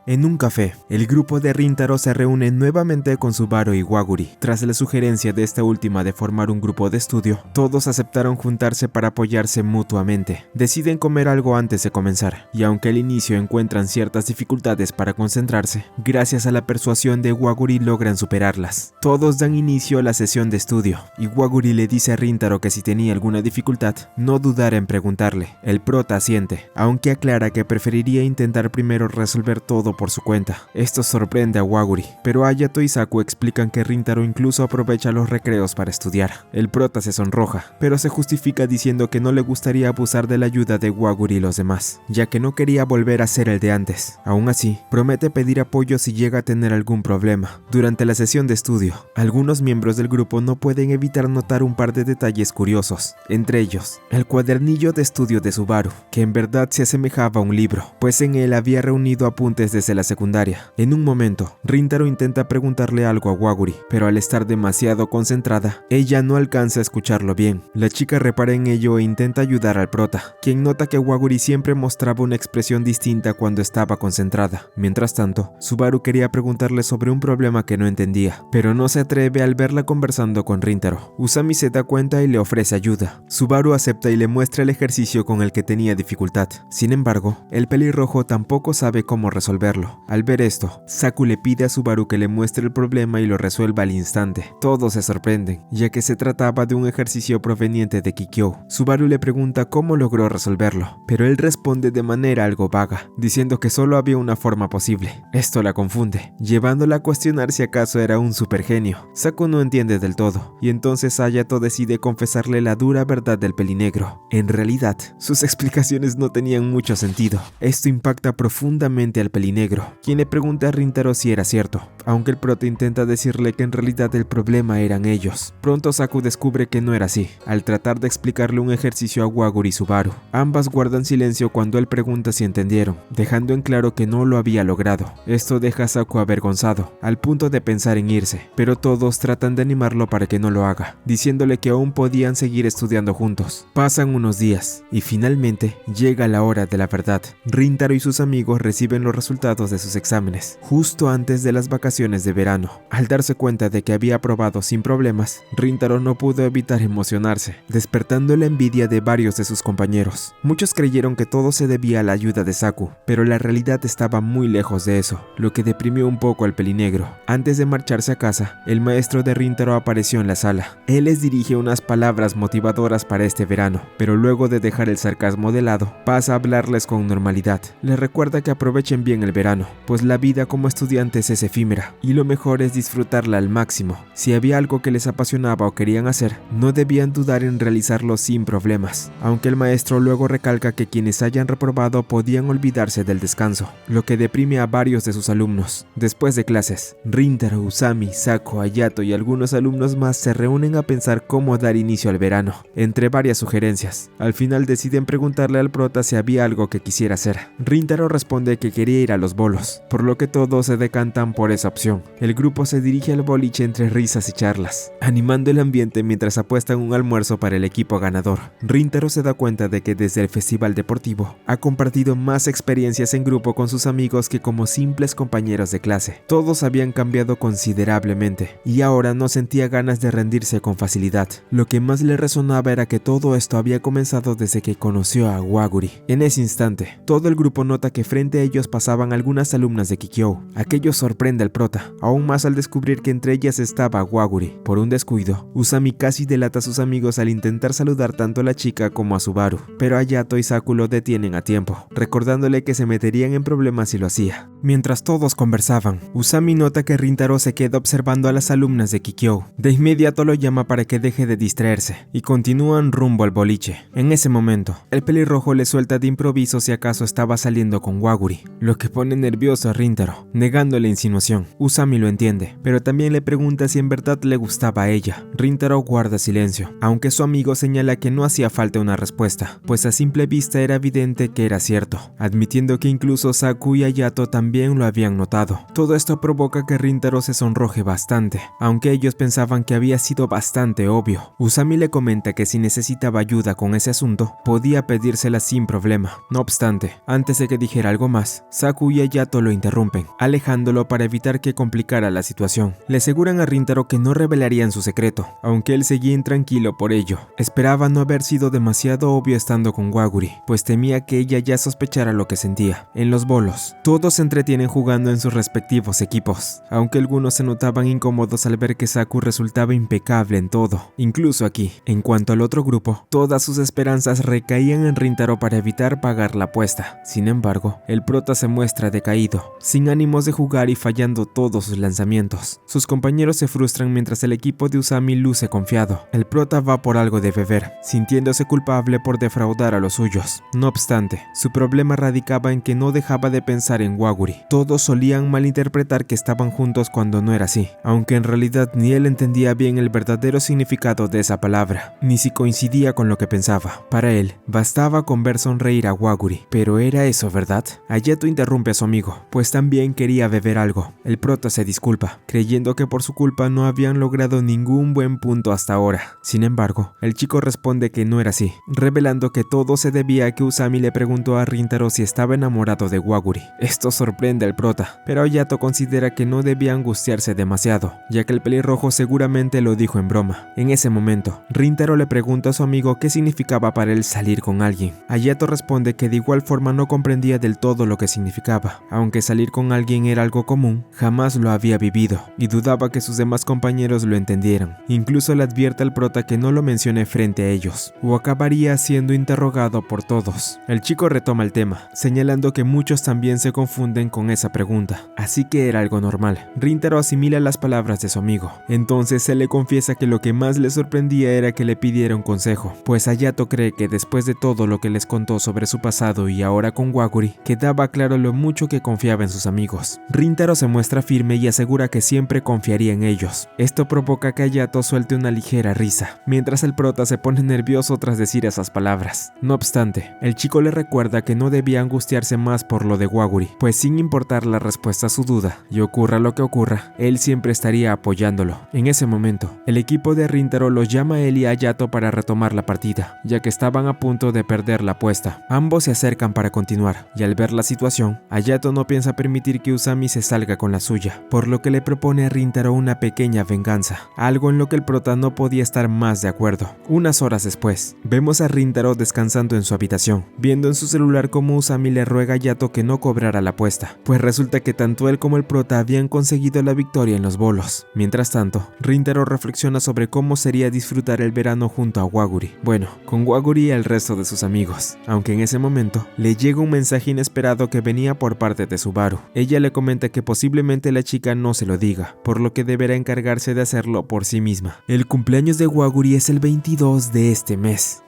Speaker 1: En un café, el grupo de Rintaro se reúne nuevamente con Subaru y Waguri. Tras la sugerencia de esta última de formar un grupo de estudio, todos aceptaron juntarse para apoyarse mutuamente. Deciden comer algo antes de comenzar, y aunque al inicio encuentran ciertas dificultades para concentrarse, gracias a la persuasión de Waguri logran superarlas. Todos dan inicio a la sesión de estudio, y Waguri le dice a Rintaro que si tenía alguna dificultad, no dudara en preguntarle. El prota asiente, aunque aclara que preferiría intentar primero resolver todo por su cuenta. Esto sorprende a Waguri, pero Ayato y Saku explican que Rintaro incluso aprovecha los recreos para estudiar. El prota se sonroja, pero se justifica diciendo que no le gustaría abusar de la ayuda de Waguri y los demás, ya que no quería volver a ser el de antes. Aún así, promete pedir apoyo si llega a tener algún problema. Durante la sesión de estudio, algunos miembros del grupo no pueden evitar notar un par de detalles curiosos, entre ellos, el cuadernillo de estudio de Subaru, que en verdad se asemejaba a un libro, pues en él había reunido apuntes desde la secundaria. En un momento, Rintaro intenta preguntarle algo a Waguri, pero al estar demasiado concentrada, ella no alcanza a escucharlo bien. La chica repara en ello e intenta ayudar al prota, quien nota que Waguri siempre mostraba una expresión distinta cuando estaba concentrada. Mientras tanto, Subaru quería preguntarle sobre un problema que no entendía, pero no se atreve al verla conversando con Rintaro. Usami se da cuenta y le ofrece ayuda. Subaru acepta y le muestra el ejercicio con el que tenía dificultad. Sin embargo, el pelirrojo tampoco sabe cómo resolverlo. Al ver esto, Saku le pide a Subaru que le muestre el problema y lo resuelva al instante. Todos se sorprenden, ya que se trataba de un ejercicio proveniente de Kikyo. Subaru le pregunta cómo logró resolverlo, pero él responde de manera algo vaga, diciendo que solo había una forma posible. Esto la confunde, llevándola a cuestionar si acaso era un supergenio. Saku no entiende del todo, y entonces Ayato decide confesarle la dura verdad del pelinegro. En realidad, sus explicaciones no tenían mucho sentido. Esto impacta profundamente al pelinegro, pelinegro, quien le pregunta a Rintaro si era cierto, aunque el prota intenta decirle que en realidad el problema eran ellos. Pronto Saku descubre que no era así, al tratar de explicarle un ejercicio a Waguri y Subaru. Ambas guardan silencio cuando él pregunta si entendieron, dejando en claro que no lo había logrado. Esto deja a Saku avergonzado, al punto de pensar en irse, pero todos tratan de animarlo para que no lo haga, diciéndole que aún podían seguir estudiando juntos. Pasan unos días, y finalmente llega la hora de la verdad. Rintaro y sus amigos reciben los resultados de sus exámenes, justo antes de las vacaciones de verano. Al darse cuenta de que había aprobado sin problemas, Rintaro no pudo evitar emocionarse, despertando la envidia de varios de sus compañeros. Muchos creyeron que todo se debía a la ayuda de Saku, pero la realidad estaba muy lejos de eso, lo que deprimió un poco al pelinegro. Antes de marcharse a casa, el maestro de Rintaro apareció en la sala. Él les dirige unas palabras motivadoras para este verano, pero luego de dejar el sarcasmo de lado, pasa a hablarles con normalidad. Les recuerda que aprovechen bien el verano, pues la vida como estudiantes es efímera, y lo mejor es disfrutarla al máximo. Si había algo que les apasionaba o querían hacer, no debían dudar en realizarlo sin problemas, aunque el maestro luego recalca que quienes hayan reprobado podían olvidarse del descanso, lo que deprime a varios de sus alumnos. Después de clases, Rintaro, Usami, Saku, Hayato y algunos alumnos más se reúnen a pensar cómo dar inicio al verano, entre varias sugerencias. Al final deciden preguntarle al prota si había algo que quisiera hacer. Rintaro responde que quería ir a los bolos, por lo que todos se decantan por esa opción. El grupo se dirige al boliche entre risas y charlas, animando el ambiente mientras apuestan un almuerzo para el equipo ganador. Rintaro se da cuenta de que desde el festival deportivo ha compartido más experiencias en grupo con sus amigos que como simples compañeros de clase. Todos habían cambiado considerablemente y ahora no sentía ganas de rendirse con facilidad. Lo que más le resonaba era que todo esto había comenzado desde que conoció a Waguri. En ese instante, todo el grupo nota que frente a ellos pasaban algunas alumnas de Kikyou. Aquello sorprende al prota, aún más al descubrir que entre ellas estaba Waguri. Por un descuido, Usami casi delata a sus amigos al intentar saludar tanto a la chica como a Subaru, pero Hayato y Saku lo detienen a tiempo, recordándole que se meterían en problemas si lo hacía. Mientras todos conversaban, Usami nota que Rintaro se queda observando a las alumnas de Kikyou. De inmediato lo llama para que deje de distraerse, y continúan rumbo al boliche. En ese momento, el pelirrojo le suelta de improviso si acaso estaba saliendo con Waguri, lo que pone nervioso a Rintaro, negando la insinuación. Usami lo entiende, pero también le pregunta si en verdad le gustaba a ella. Rintaro guarda silencio, aunque su amigo señala que no hacía falta una respuesta, pues a simple vista era evidente que era cierto, admitiendo que incluso Saku y Hayato también lo habían notado. Todo esto provoca que Rintaro se sonroje bastante, aunque ellos pensaban que había sido bastante obvio. Usami le comenta que si necesitaba ayuda con ese asunto, podía pedírsela sin problema. No obstante, antes de que dijera algo más, Saku y Hayato lo interrumpen, alejándolo para evitar que complicara la situación. Le aseguran a Rintaro que no revelarían su secreto, aunque él seguía intranquilo por ello. Esperaba no haber sido demasiado obvio estando con Waguri, pues temía que ella ya sospechara lo que sentía. En los bolos, todos se entretienen jugando en sus respectivos equipos, aunque algunos se notaban incómodos al ver que Saku resultaba impecable en todo, incluso aquí. En cuanto al otro grupo, todas sus esperanzas recaían en Rintaro para evitar pagar la apuesta. Sin embargo, el prota se muestra decaído, sin ánimos de jugar y fallando todos sus lanzamientos. Sus compañeros se frustran mientras el equipo de Usami luce confiado. El prota va por algo de beber, sintiéndose culpable por defraudar a los suyos. No obstante, su problema radicaba en que no dejaba de pensar en Waguri. Todos solían malinterpretar que estaban juntos cuando no era así, aunque en realidad ni él entendía bien el verdadero significado de esa palabra, ni si coincidía con lo que pensaba. Para él, bastaba con ver sonreír a Waguri. Pero ¿era eso verdad? Hayato interrumpe a su amigo, pues también quería beber algo. El prota se disculpa, creyendo que por su culpa no habían logrado ningún buen punto hasta ahora. Sin embargo, el chico responde que no era así, revelando que todo se debía a que Usami le preguntó a Rintaro si estaba enamorado de Waguri. Esto sorprende al prota, pero Hayato considera que no debía angustiarse demasiado, ya que el pelirrojo seguramente lo dijo en broma. En ese momento, Rintaro le pregunta a su amigo qué significaba para él salir con alguien. Hayato responde que de igual forma no comprendía del todo lo que significaba. Aunque salir con alguien era algo común, jamás lo había vivido, y dudaba que sus demás compañeros lo entendieran. Incluso le advierte al prota que no lo mencione frente a ellos, o acabaría siendo interrogado por todos. El chico retoma el tema, señalando que muchos también se confunden con esa pregunta, así que era algo normal. Rintaro asimila las palabras de su amigo. Entonces él le confiesa que lo que más le sorprendía era que le pidiera un consejo, pues Hayato cree que después de todo lo que les contó sobre su pasado y ahora con Waguri, quedaba claro lo mucho mucho que confiaba en sus amigos. Rintaro se muestra firme y asegura que siempre confiaría en ellos. Esto provoca que Hayato suelte una ligera risa, mientras el prota se pone nervioso tras decir esas palabras. No obstante, el chico le recuerda que no debía angustiarse más por lo de Waguri, pues sin importar la respuesta a su duda, y ocurra lo que ocurra, él siempre estaría apoyándolo. En ese momento, el equipo de Rintaro los llama a él y a Hayato para retomar la partida, ya que estaban a punto de perder la apuesta. Ambos se acercan para continuar, y al ver la situación, Hayato no piensa permitir que Usami se salga con la suya, por lo que le propone a Rintaro una pequeña venganza, algo en lo que el prota no podía estar más de acuerdo. Unas horas después, vemos a Rintaro descansando en su habitación, viendo en su celular cómo Usami le ruega a Hayato que no cobrara la apuesta, pues resulta que tanto él como el prota habían conseguido la victoria en los bolos. Mientras tanto, Rintaro reflexiona sobre cómo sería disfrutar el verano junto a Waguri. Bueno, con Waguri y el resto de sus amigos, aunque en ese momento le llega un mensaje inesperado que venía por parte de Subaru. Ella le comenta que posiblemente la chica no se lo diga, por lo que deberá encargarse de hacerlo por sí misma. El cumpleaños de Waguri es el 22 de este mes.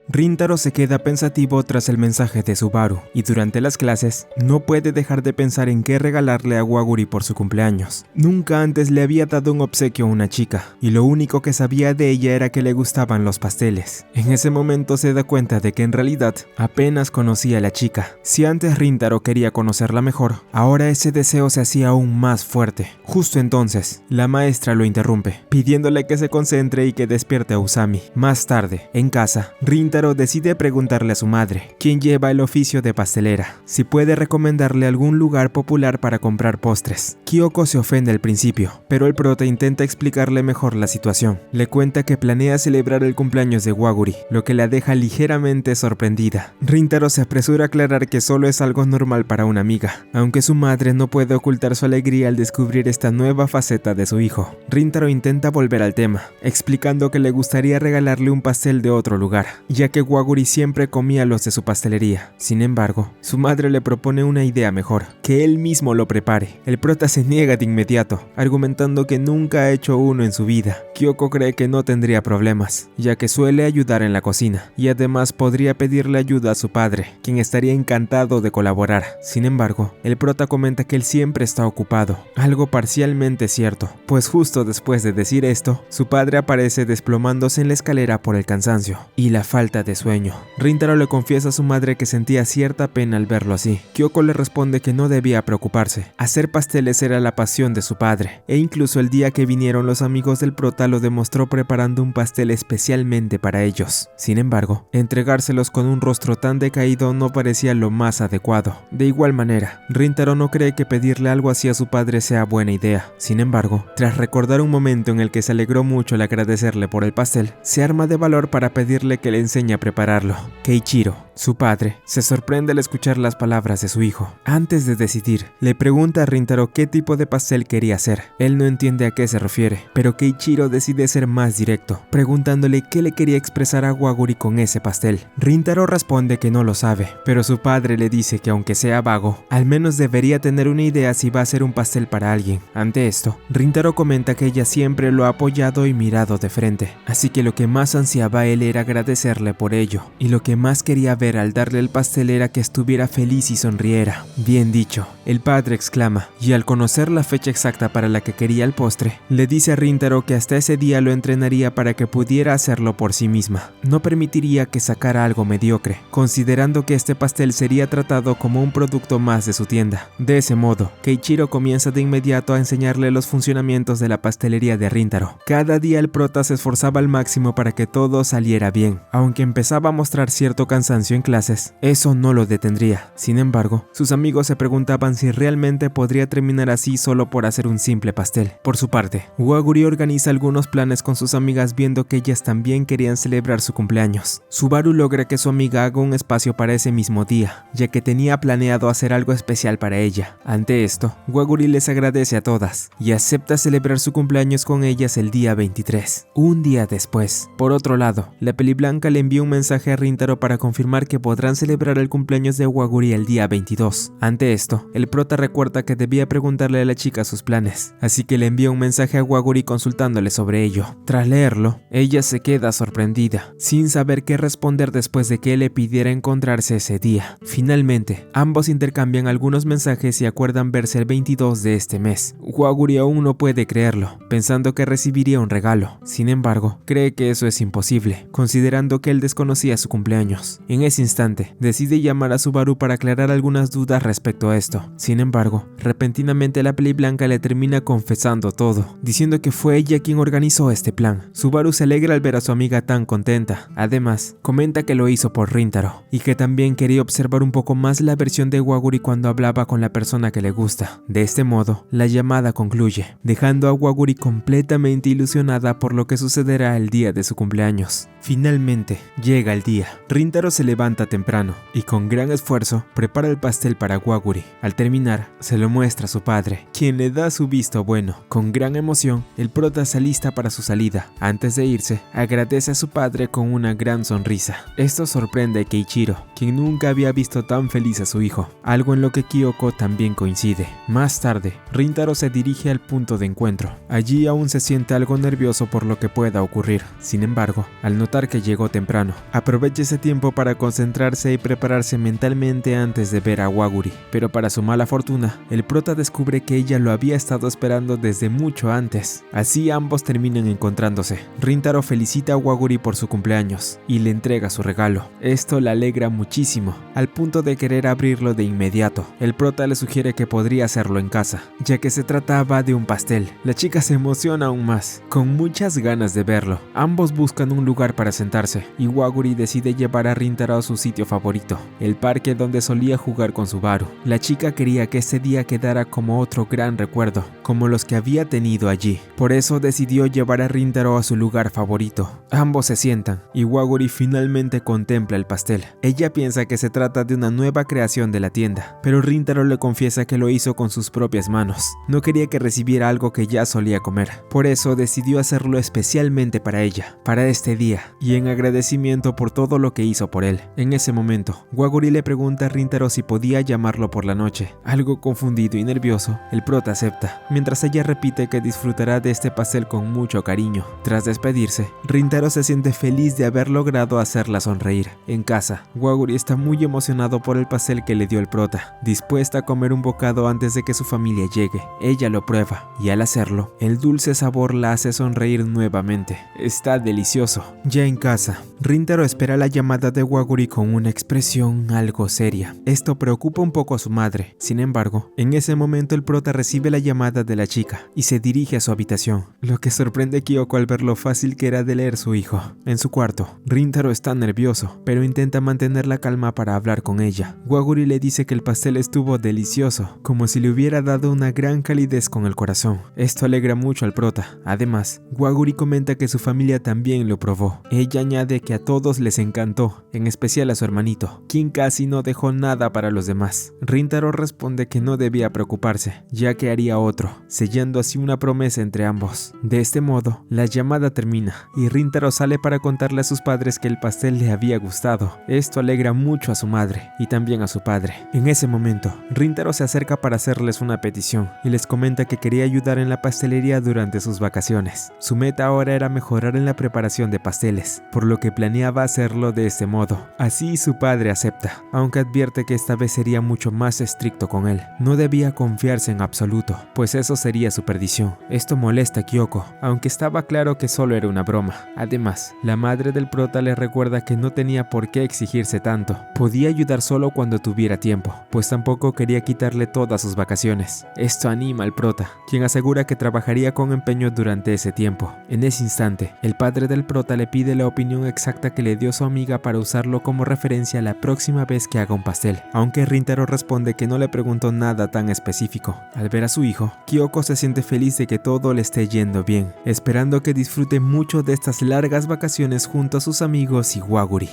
Speaker 1: Rintaro se queda pensativo tras el mensaje de Subaru, y durante las clases no puede dejar de pensar en qué regalarle a Waguri por su cumpleaños. Nunca antes le había dado un obsequio a una chica, y lo único que sabía de ella era que le gustaban los pasteles. En ese momento se da cuenta de que en realidad apenas conocía a la chica. Si antes Rintaro quería conocerla mejor, ahora ese deseo se hacía aún más fuerte. Justo entonces, la maestra lo interrumpe, pidiéndole que se concentre y que despierte a Usami. Más tarde, en casa, Rintaro decide preguntarle a su madre, quien lleva el oficio de pastelera, si puede recomendarle algún lugar popular para comprar postres. Kyoko se ofende al principio, pero el prota intenta explicarle mejor la situación. Le cuenta que planea celebrar el cumpleaños de Waguri, lo que la deja ligeramente sorprendida. Rintaro se apresura a aclarar que solo es algo normal para una amiga, aunque su madre no puede ocultar su alegría al descubrir esta nueva faceta de su hijo. Rintaro intenta volver al tema, explicando que le gustaría regalarle un pastel de otro lugar, ya que Waguri siempre comía los de su pastelería. Sin embargo, su madre le propone una idea mejor, que él mismo lo prepare. El prota se niega de inmediato, argumentando que nunca ha hecho uno en su vida. Kyoko cree que no tendría problemas, ya que suele ayudar en la cocina, y además podría pedirle ayuda a su padre, quien estaría encantado de colaborar. Sin embargo, el prota comenta que él siempre está ocupado, algo parcialmente cierto, pues justo después de decir esto, su padre aparece desplomándose en la escalera por el cansancio y la falta de sueño. Rintaro le confiesa a su madre que sentía cierta pena al verlo así. Kyoko le responde que no debía preocuparse. Hacer pasteles era la pasión de su padre, e incluso el día que vinieron los amigos del prota lo demostró preparando un pastel especialmente para ellos. Sin embargo, entregárselos con un rostro tan decaído no parecía lo más adecuado. De igual manera, Rintaro no cree que pedirle algo así a su padre sea buena idea. Sin embargo, tras recordar un momento en el que se alegró mucho al agradecerle por el pastel, se arma de valor para pedirle que le enseñe a prepararlo. Keiichiro, su padre, se sorprende al escuchar las palabras de su hijo. Antes de decidir, le pregunta a Rintaro qué tipo de pastel quería hacer. Él no entiende a qué se refiere, pero Keiichiro decide ser más directo, preguntándole qué le quería expresar a Waguri con ese pastel. Rintaro responde que no lo sabe, pero su padre le dice que aunque sea vago, al menos debería tener una idea si va a hacer un pastel para alguien. Ante esto, Rintaro comenta que ella siempre lo ha apoyado y mirado de frente, así que lo que más ansiaba él era agradecerle por ello, y lo que más quería ver al darle el pastel era que estuviera feliz y sonriera. Bien dicho, el padre exclama, y al conocer la fecha exacta para la que quería el postre, le dice a Rintaro que hasta ese día lo entrenaría para que pudiera hacerlo por sí misma. No permitiría que sacara algo mediocre, considerando que este pastel sería tratado como un producto más de su tienda. De ese modo, Keiichiro comienza de inmediato a enseñarle los funcionamientos de la pastelería de Rintaro. Cada día el prota se esforzaba al máximo para que todo saliera bien. Aunque empezaba a mostrar cierto cansancio en clases, eso no lo detendría. Sin embargo, sus amigos se preguntaban si realmente podría terminar así solo por hacer un simple pastel. Por su parte, Waguri organiza algunos planes con sus amigas viendo que ellas también querían celebrar su cumpleaños. Subaru logra que su amiga haga un espacio para ese mismo día, ya que tenía planeado hacer algo especial para ella. Ante esto, Waguri les agradece a todas y acepta celebrar su cumpleaños con ellas el día 23. Un día después, por otro lado, la Peliblanca le envía un mensaje a Rintaro para confirmar que podrán celebrar el cumpleaños de Waguri el día 22. Ante esto, el prota recuerda que debía preguntarle a la chica sus planes, así que le envía un mensaje a Waguri consultándole sobre sobre ello. Tras leerlo, ella se queda sorprendida, sin saber qué responder después de que él le pidiera encontrarse ese día. Finalmente, ambos intercambian algunos mensajes y acuerdan verse el 22 de este mes. Waguri aún no puede creerlo, pensando que recibiría un regalo. Sin embargo, cree que eso es imposible, considerando que él desconocía su cumpleaños. En ese instante, decide llamar a Subaru para aclarar algunas dudas respecto a esto. Sin embargo, repentinamente la Peli Blanca le termina confesando todo, diciendo que fue ella quien organizó este plan. Subaru se alegra al ver a su amiga tan contenta. Además, comenta que lo hizo por Rintaro, y que también quería observar un poco más la versión de Waguri cuando hablaba con la persona que le gusta. De este modo, la llamada concluye, dejando a Waguri completamente ilusionada por lo que sucederá el día de su cumpleaños. Finalmente, llega el día. Rintaro se levanta temprano y con gran esfuerzo prepara el pastel para Waguri. Al terminar, se lo muestra a su padre, quien le da su visto bueno. Con gran emoción, el prota se alista para su salida. Antes de irse, agradece a su padre con una gran sonrisa. Esto sorprende a Keiichiro, quien nunca había visto tan feliz a su hijo, algo en lo que Kyoko también coincide. Más tarde, Rintaro se dirige al punto de encuentro. Allí aún se siente algo nervioso por lo que pueda ocurrir. Sin embargo, al notar que llegó temprano, aprovecha ese tiempo para concentrarse y prepararse mentalmente antes de ver a Waguri. Pero para su mala fortuna, el prota descubre que ella lo había estado esperando desde mucho antes. Así ambos terminan encontrándose. Rintaro felicita a Waguri por su cumpleaños y le entrega su regalo. Esto la alegra muchísimo, al punto de querer abrirlo de inmediato. El prota le sugiere que podría hacerlo en casa, ya que se trataba de un pastel. La chica se emociona aún más, con muchas ganas de verlo. Ambos buscan un lugar para sentarse, y Waguri decide llevar a Rintaro a su sitio favorito, el parque donde solía jugar con Subaru. La chica quería que ese día quedara como otro gran recuerdo, como los que había tenido allí. Por eso decidió llevar a Rintaro a su lugar favorito. Ambos se sientan, y Waguri finalmente contempla el pastel. Ella piensa que se trata de una nueva creación de la tienda, pero Rintaro le confiesa que lo hizo con sus propias manos. No quería que recibiera algo que ya solía comer, por eso decidió hacerlo especialmente para ella, para este día, y en agradecimiento por todo lo que hizo por él. En ese momento, Waguri le pregunta a Rintaro si podía llamarlo por la noche. Algo confundido y nervioso, el prota acepta, mientras ella repite que disfrutará de este pastel con mucho cariño. Tras despedirse, Rintaro se siente feliz de haber logrado hacerla sonreír. En casa, Waguri está muy emocionado por el pastel que le dio el prota, dispuesta a comer un bocado antes de que su familia llegue. Ella lo prueba, y al hacerlo, el dulce sabor la hace sonreír nuevamente. Está delicioso. Ya en casa, Rintaro espera la llamada de Waguri con una expresión algo seria. Esto preocupa un poco a su madre. Sin embargo, en ese momento el prota recibe la llamada de la chica y se dirige a su habitación, lo que sorprende a Kyoko al ver lo fácil que era de leer su hijo. En su cuarto, Rintaro está nervioso, pero intenta mantener la calma para hablar con ella. Waguri le dice que el pastel estuvo delicioso, como si le hubiera dado una gran calidez con el corazón. Esto alegra mucho al prota. Además, Waguri comenta que su familia también lo probó. Ella añade que a todos les encantó, en especial a su hermanito, quien casi no dejó nada para los demás. Rintaro responde que no debía preocuparse, ya que haría otro, sellando así una promesa entre ambos. De este modo, la llamada termina, y Rintaro sale para contarle a sus padres que el pastel le había gustado. Esto alegra mucho a su madre, y también a su padre. En ese momento, Rintaro se acerca para hacerles una petición, y les comenta que quería ayudar en la pastelería durante sus vacaciones. Su meta ahora era mejorar en la preparación de pasteles, por lo que planeaba hacerlo de este modo. Así su padre acepta, aunque advierte que esta vez sería mucho más estricto con él. No debía confiarse en absoluto, pues eso sería su perdición. Esto molesta a Kyoko, aunque estaba claro que solo era una broma. Además, la madre del prota le recuerda que no tenía por qué exigirse tanto. Podía ayudar solo cuando tuviera tiempo, pues tampoco quería quitarle todas sus vacaciones. Esto anima al prota, quien asegura que trabajaría con empeño durante ese tiempo. En ese instante, el padre del prota le pide la opinión exacta que le dio su amiga para usarlo como referencia la próxima vez que haga un pastel, aunque Rintaro responde que no le preguntó nada tan específico. Al ver a su hijo, Kyoko se siente feliz de que todo le esté yendo bien, esperando que disfrute mucho de estas largas vacaciones junto a sus amigos y Waguri.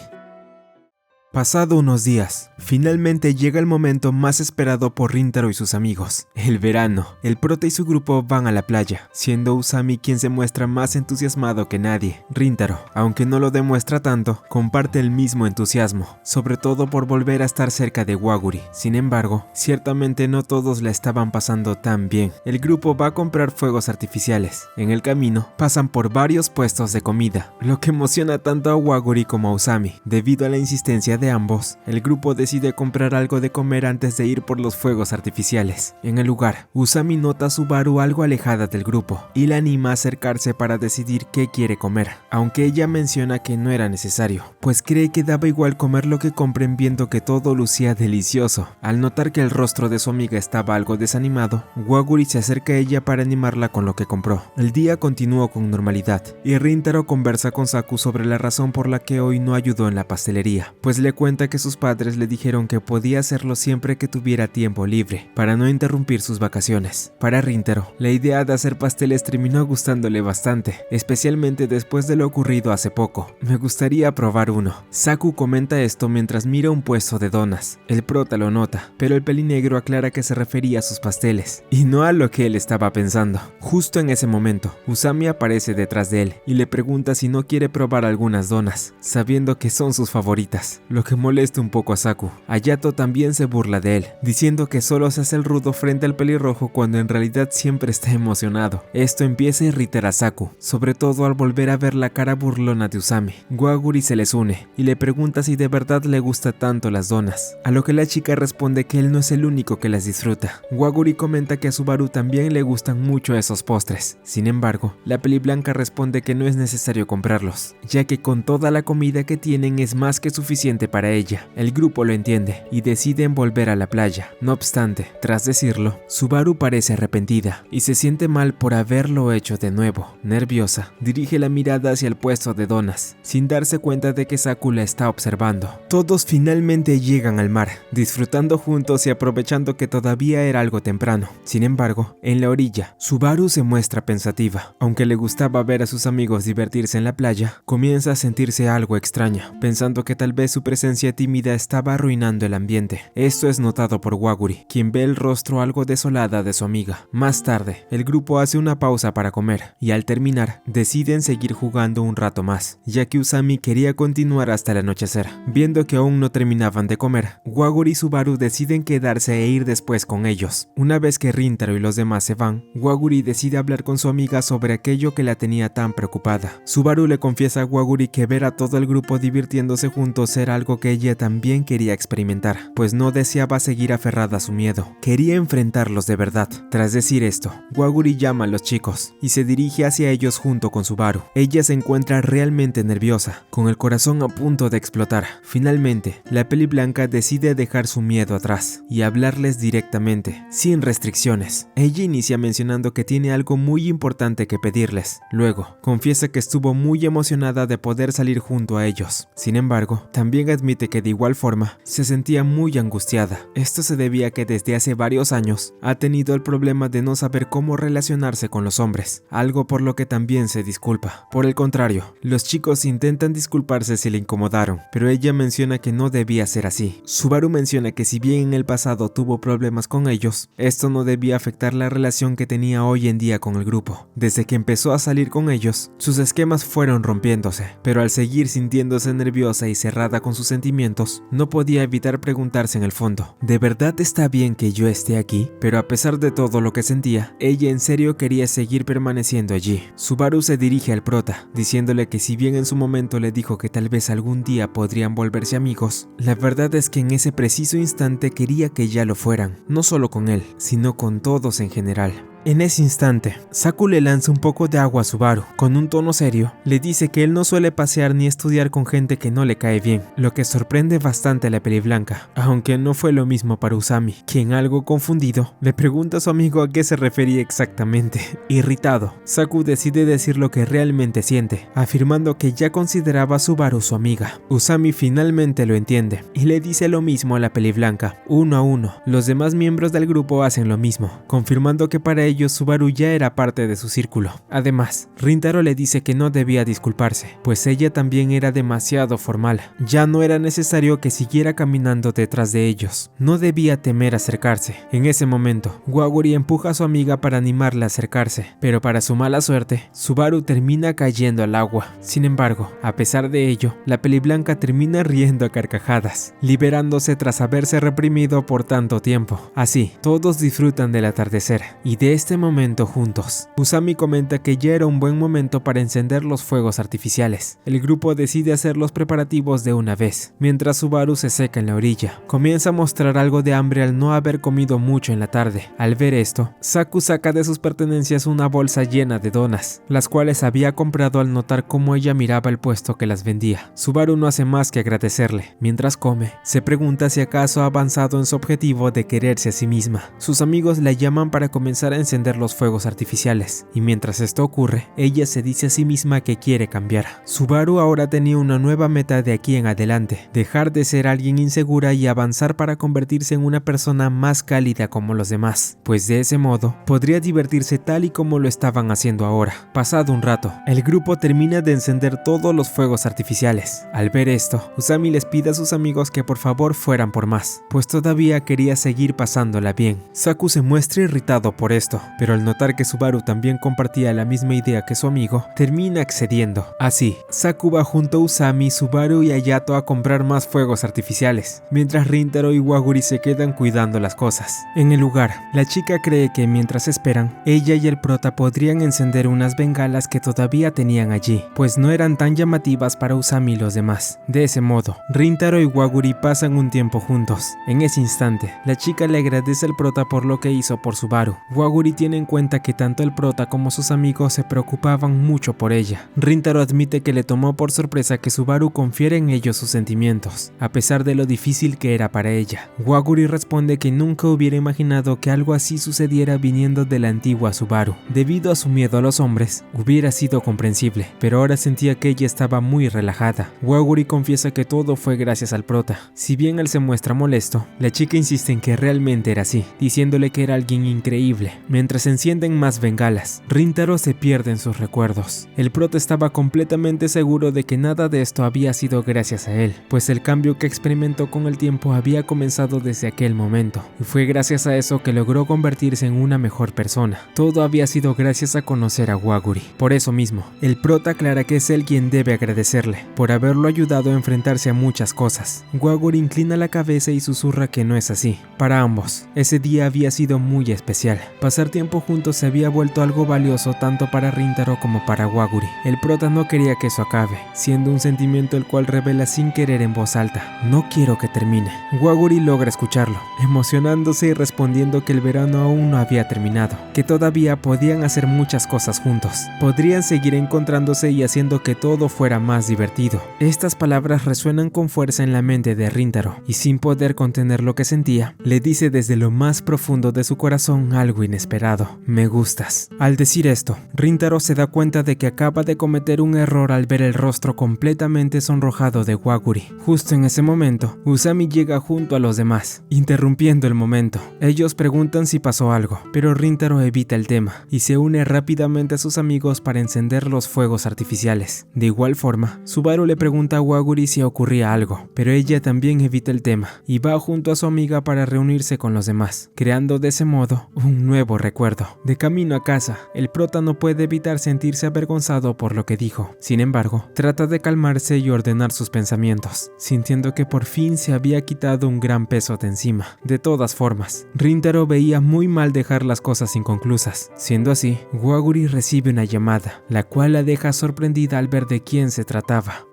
Speaker 1: Pasado unos días, finalmente llega el momento más esperado por Rintaro y sus amigos, el verano. El prota y su grupo van a la playa, siendo Usami quien se muestra más entusiasmado que nadie. Rintaro, aunque no lo demuestra tanto, comparte el mismo entusiasmo, sobre todo por volver a estar cerca de Waguri. Sin embargo, ciertamente no todos la estaban pasando tan bien. El grupo va a comprar fuegos artificiales. En el camino, pasan por varios puestos de comida, lo que emociona tanto a Waguri como a Usami. Debido a la insistencia de ambos, el grupo decide comprar algo de comer antes de ir por los fuegos artificiales. En el lugar, Usami nota a Subaru algo alejada del grupo y la anima a acercarse para decidir qué quiere comer, aunque ella menciona que no era necesario, pues cree que daba igual comer lo que compren viendo que todo lucía delicioso. Al notar que el rostro de su amiga estaba algo desanimado, Waguri se acerca a ella para animarla con lo que compró. El día continuó con normalidad y Rintaro conversa con Saku sobre la razón por la que hoy no ayudó en la pastelería, pues le cuenta que sus padres le dijeron que podía hacerlo siempre que tuviera tiempo libre, para no interrumpir sus vacaciones. Para Rintaro, la idea de hacer pasteles terminó gustándole bastante, especialmente después de lo ocurrido hace poco. Me gustaría probar uno. Saku comenta esto mientras mira un puesto de donas. El prota lo nota, pero el pelinegro aclara que se refería a sus pasteles, y no a lo que él estaba pensando. Justo en ese momento, Usami aparece detrás de él y le pregunta si no quiere probar algunas donas, sabiendo que son sus favoritas, lo que molesta un poco a Saku. Hayato también se burla de él, diciendo que solo se hace el rudo frente al pelirrojo cuando en realidad siempre está emocionado. Esto empieza a irritar a Saku, sobre todo al volver a ver la cara burlona de Usami. Waguri se les une y le pregunta si de verdad le gusta tanto las donas, a lo que la chica responde que él no es el único que las disfruta. Waguri comenta que a Subaru también le gustan mucho esos postres. Sin embargo, la peliblanca responde que no es necesario comprarlos, ya que con toda la comida que tienen es más que suficiente para ella. El grupo lo entiende y deciden volver a la playa. No obstante, tras decirlo, Subaru parece arrepentida y se siente mal por haberlo hecho de nuevo. Nerviosa, dirige la mirada hacia el puesto de donas, sin darse cuenta de que Saku la está observando. Todos finalmente llegan al mar, disfrutando juntos y aprovechando que todavía era algo temprano. Sin embargo, en la orilla, Subaru se muestra pensativa. Aunque le gustaba ver a sus amigos divertirse en la playa, comienza a sentirse algo extraña, pensando que tal vez su presencia tímida estaba arruinando el ambiente. Esto es notado por Waguri, quien ve el rostro algo desolada de su amiga. Más tarde, el grupo hace una pausa para comer, y al terminar, deciden seguir jugando un rato más, ya que Usami quería continuar hasta el anochecer. Viendo que aún no terminaban de comer, Waguri y Subaru deciden quedarse e ir después con ellos. Una vez que Rintaro y los demás se van, Waguri decide hablar con su amiga sobre aquello que la tenía tan preocupada. Subaru le confiesa a Waguri que ver a todo el grupo divirtiéndose juntos era algo que ella también quería experimentar, pues no deseaba seguir aferrada a su miedo. Quería enfrentarlos de verdad. Tras decir esto, Waguri llama a los chicos y se dirige hacia ellos junto con Subaru. Ella se encuentra realmente nerviosa, con el corazón a punto de explotar. Finalmente, la peliblanca decide dejar su miedo atrás y hablarles directamente, sin restricciones. Ella inicia mencionando que tiene algo muy importante que pedirles. Luego, confiesa que estuvo muy emocionada de poder salir junto a ellos. Sin embargo, también admite que de igual forma se sentía muy angustiada. Esto se debía a que desde hace varios años ha tenido el problema de no saber cómo relacionarse con los hombres, algo por lo que también se disculpa. Por el contrario, los chicos intentan disculparse si le incomodaron, pero ella menciona que no debía ser así. Subaru menciona que si bien en el pasado tuvo problemas con ellos, esto no debía afectar la relación que tenía hoy en día con el grupo. Desde que empezó a salir con ellos, sus esquemas fueron rompiéndose, pero al seguir sintiéndose nerviosa y cerrada con sus sentimientos, no podía evitar preguntarse en el fondo, ¿de verdad está bien que yo esté aquí? Pero a pesar de todo lo que sentía, ella en serio quería seguir permaneciendo allí. Subaru se dirige al prota, diciéndole que si bien en su momento le dijo que tal vez algún día podrían volverse amigos, la verdad es que en ese preciso instante quería que ya lo fueran, no solo con él, sino con todos en general. En ese instante, Saku le lanza un poco de agua a Subaru. Con un tono serio, le dice que él no suele pasear ni estudiar con gente que no le cae bien, lo que sorprende bastante a la peliblanca, aunque no fue lo mismo para Usami, quien algo confundido, le pregunta a su amigo a qué se refería exactamente. Irritado, Saku decide decir lo que realmente siente, afirmando que ya consideraba a Subaru su amiga. Usami finalmente lo entiende, y le dice lo mismo a la peliblanca. Uno a uno, los demás miembros del grupo hacen lo mismo, confirmando que para ellos Subaru ya era parte de su círculo. Además, Rintaro le dice que no debía disculparse, pues ella también era demasiado formal. Ya no era necesario que siguiera caminando detrás de ellos. No debía temer acercarse. En ese momento, Waguri empuja a su amiga para animarla a acercarse, pero para su mala suerte, Subaru termina cayendo al agua. Sin embargo, a pesar de ello, la peliblanca termina riendo a carcajadas, liberándose tras haberse reprimido por tanto tiempo. Así, todos disfrutan del atardecer y de este momento juntos. Usami comenta que ya era un buen momento para encender los fuegos artificiales. El grupo decide hacer los preparativos de una vez, mientras Subaru se seca en la orilla. Comienza a mostrar algo de hambre al no haber comido mucho en la tarde. Al ver esto, Saku saca de sus pertenencias una bolsa llena de donas, las cuales había comprado al notar cómo ella miraba el puesto que las vendía. Subaru no hace más que agradecerle. Mientras come, se pregunta si acaso ha avanzado en su objetivo de quererse a sí misma. Sus amigos la llaman para comenzar a encender los fuegos artificiales, y mientras esto ocurre, ella se dice a sí misma que quiere cambiar. Subaru ahora tenía una nueva meta de aquí en adelante: dejar de ser alguien insegura y avanzar para convertirse en una persona más cálida como los demás, pues de ese modo podría divertirse tal y como lo estaban haciendo ahora. Pasado un rato, el grupo termina de encender todos los fuegos artificiales. Al ver esto, Usami les pide a sus amigos que por favor fueran por más, pues todavía quería seguir pasándola bien. Saku se muestra irritado por esto, pero al notar que Subaru también compartía la misma idea que su amigo, termina accediendo. Así, Saku va junto a Usami, Subaru y Hayato a comprar más fuegos artificiales, mientras Rintaro y Waguri se quedan cuidando las cosas. En el lugar, la chica cree que mientras esperan, ella y el prota podrían encender unas bengalas que todavía tenían allí, pues no eran tan llamativas para Usami y los demás. De ese modo, Rintaro y Waguri pasan un tiempo juntos. En ese instante, la chica le agradece al prota por lo que hizo por Subaru. Waguri tiene en cuenta que tanto el prota como sus amigos se preocupaban mucho por ella. Rintaro admite que le tomó por sorpresa que Subaru confiera en ellos sus sentimientos, a pesar de lo difícil que era para ella. Waguri responde que nunca hubiera imaginado que algo así sucediera viniendo de la antigua Subaru. Debido a su miedo a los hombres, hubiera sido comprensible, pero ahora sentía que ella estaba muy relajada. Waguri confiesa que todo fue gracias al prota. Si bien él se muestra molesto, la chica insiste en que realmente era así, diciéndole que era alguien increíble. Mientras encienden más bengalas, Rintaro se pierde en sus recuerdos. El prota estaba completamente seguro de que nada de esto había sido gracias a él, pues el cambio que experimentó con el tiempo había comenzado desde aquel momento, y fue gracias a eso que logró convertirse en una mejor persona. Todo había sido gracias a conocer a Waguri. Por eso mismo, el prota aclara que es él quien debe agradecerle, por haberlo ayudado a enfrentarse a muchas cosas. Waguri inclina la cabeza y susurra que no es así. Para ambos, ese día había sido muy especial. Pasar tiempo juntos se había vuelto algo valioso tanto para Rintaro como para Waguri. El prota no quería que eso acabe, siendo un sentimiento el cual revela sin querer en voz alta: no quiero que termine. Waguri logra escucharlo, emocionándose y respondiendo que el verano aún no había terminado, que todavía podían hacer muchas cosas juntos, podrían seguir encontrándose y haciendo que todo fuera más divertido. Estas palabras resuenan con fuerza en la mente de Rintaro, y sin poder contener lo que sentía, le dice desde lo más profundo de su corazón algo inesperado: me gustas. Al decir esto, Rintaro se da cuenta de que acaba de cometer un error al ver el rostro completamente sonrojado de Waguri. Justo en ese momento, Usami llega junto a los demás, interrumpiendo el momento. Ellos preguntan si pasó algo, pero Rintaro evita el tema y se une rápidamente a sus amigos para encender los fuegos artificiales. De igual forma, Subaru le pregunta a Waguri si ocurría algo, pero ella también evita el tema y va junto a su amiga para reunirse con los demás, creando de ese modo un nuevo recuerdo. De camino a casa, el prota no puede evitar sentirse avergonzado por lo que dijo. Sin embargo, trata de calmarse y ordenar sus pensamientos, sintiendo que por fin se había quitado un gran peso de encima. De todas formas, Rintaro veía muy mal dejar las cosas inconclusas. Siendo así, Waguri recibe una llamada, la cual la deja sorprendida al ver de quién se trataba.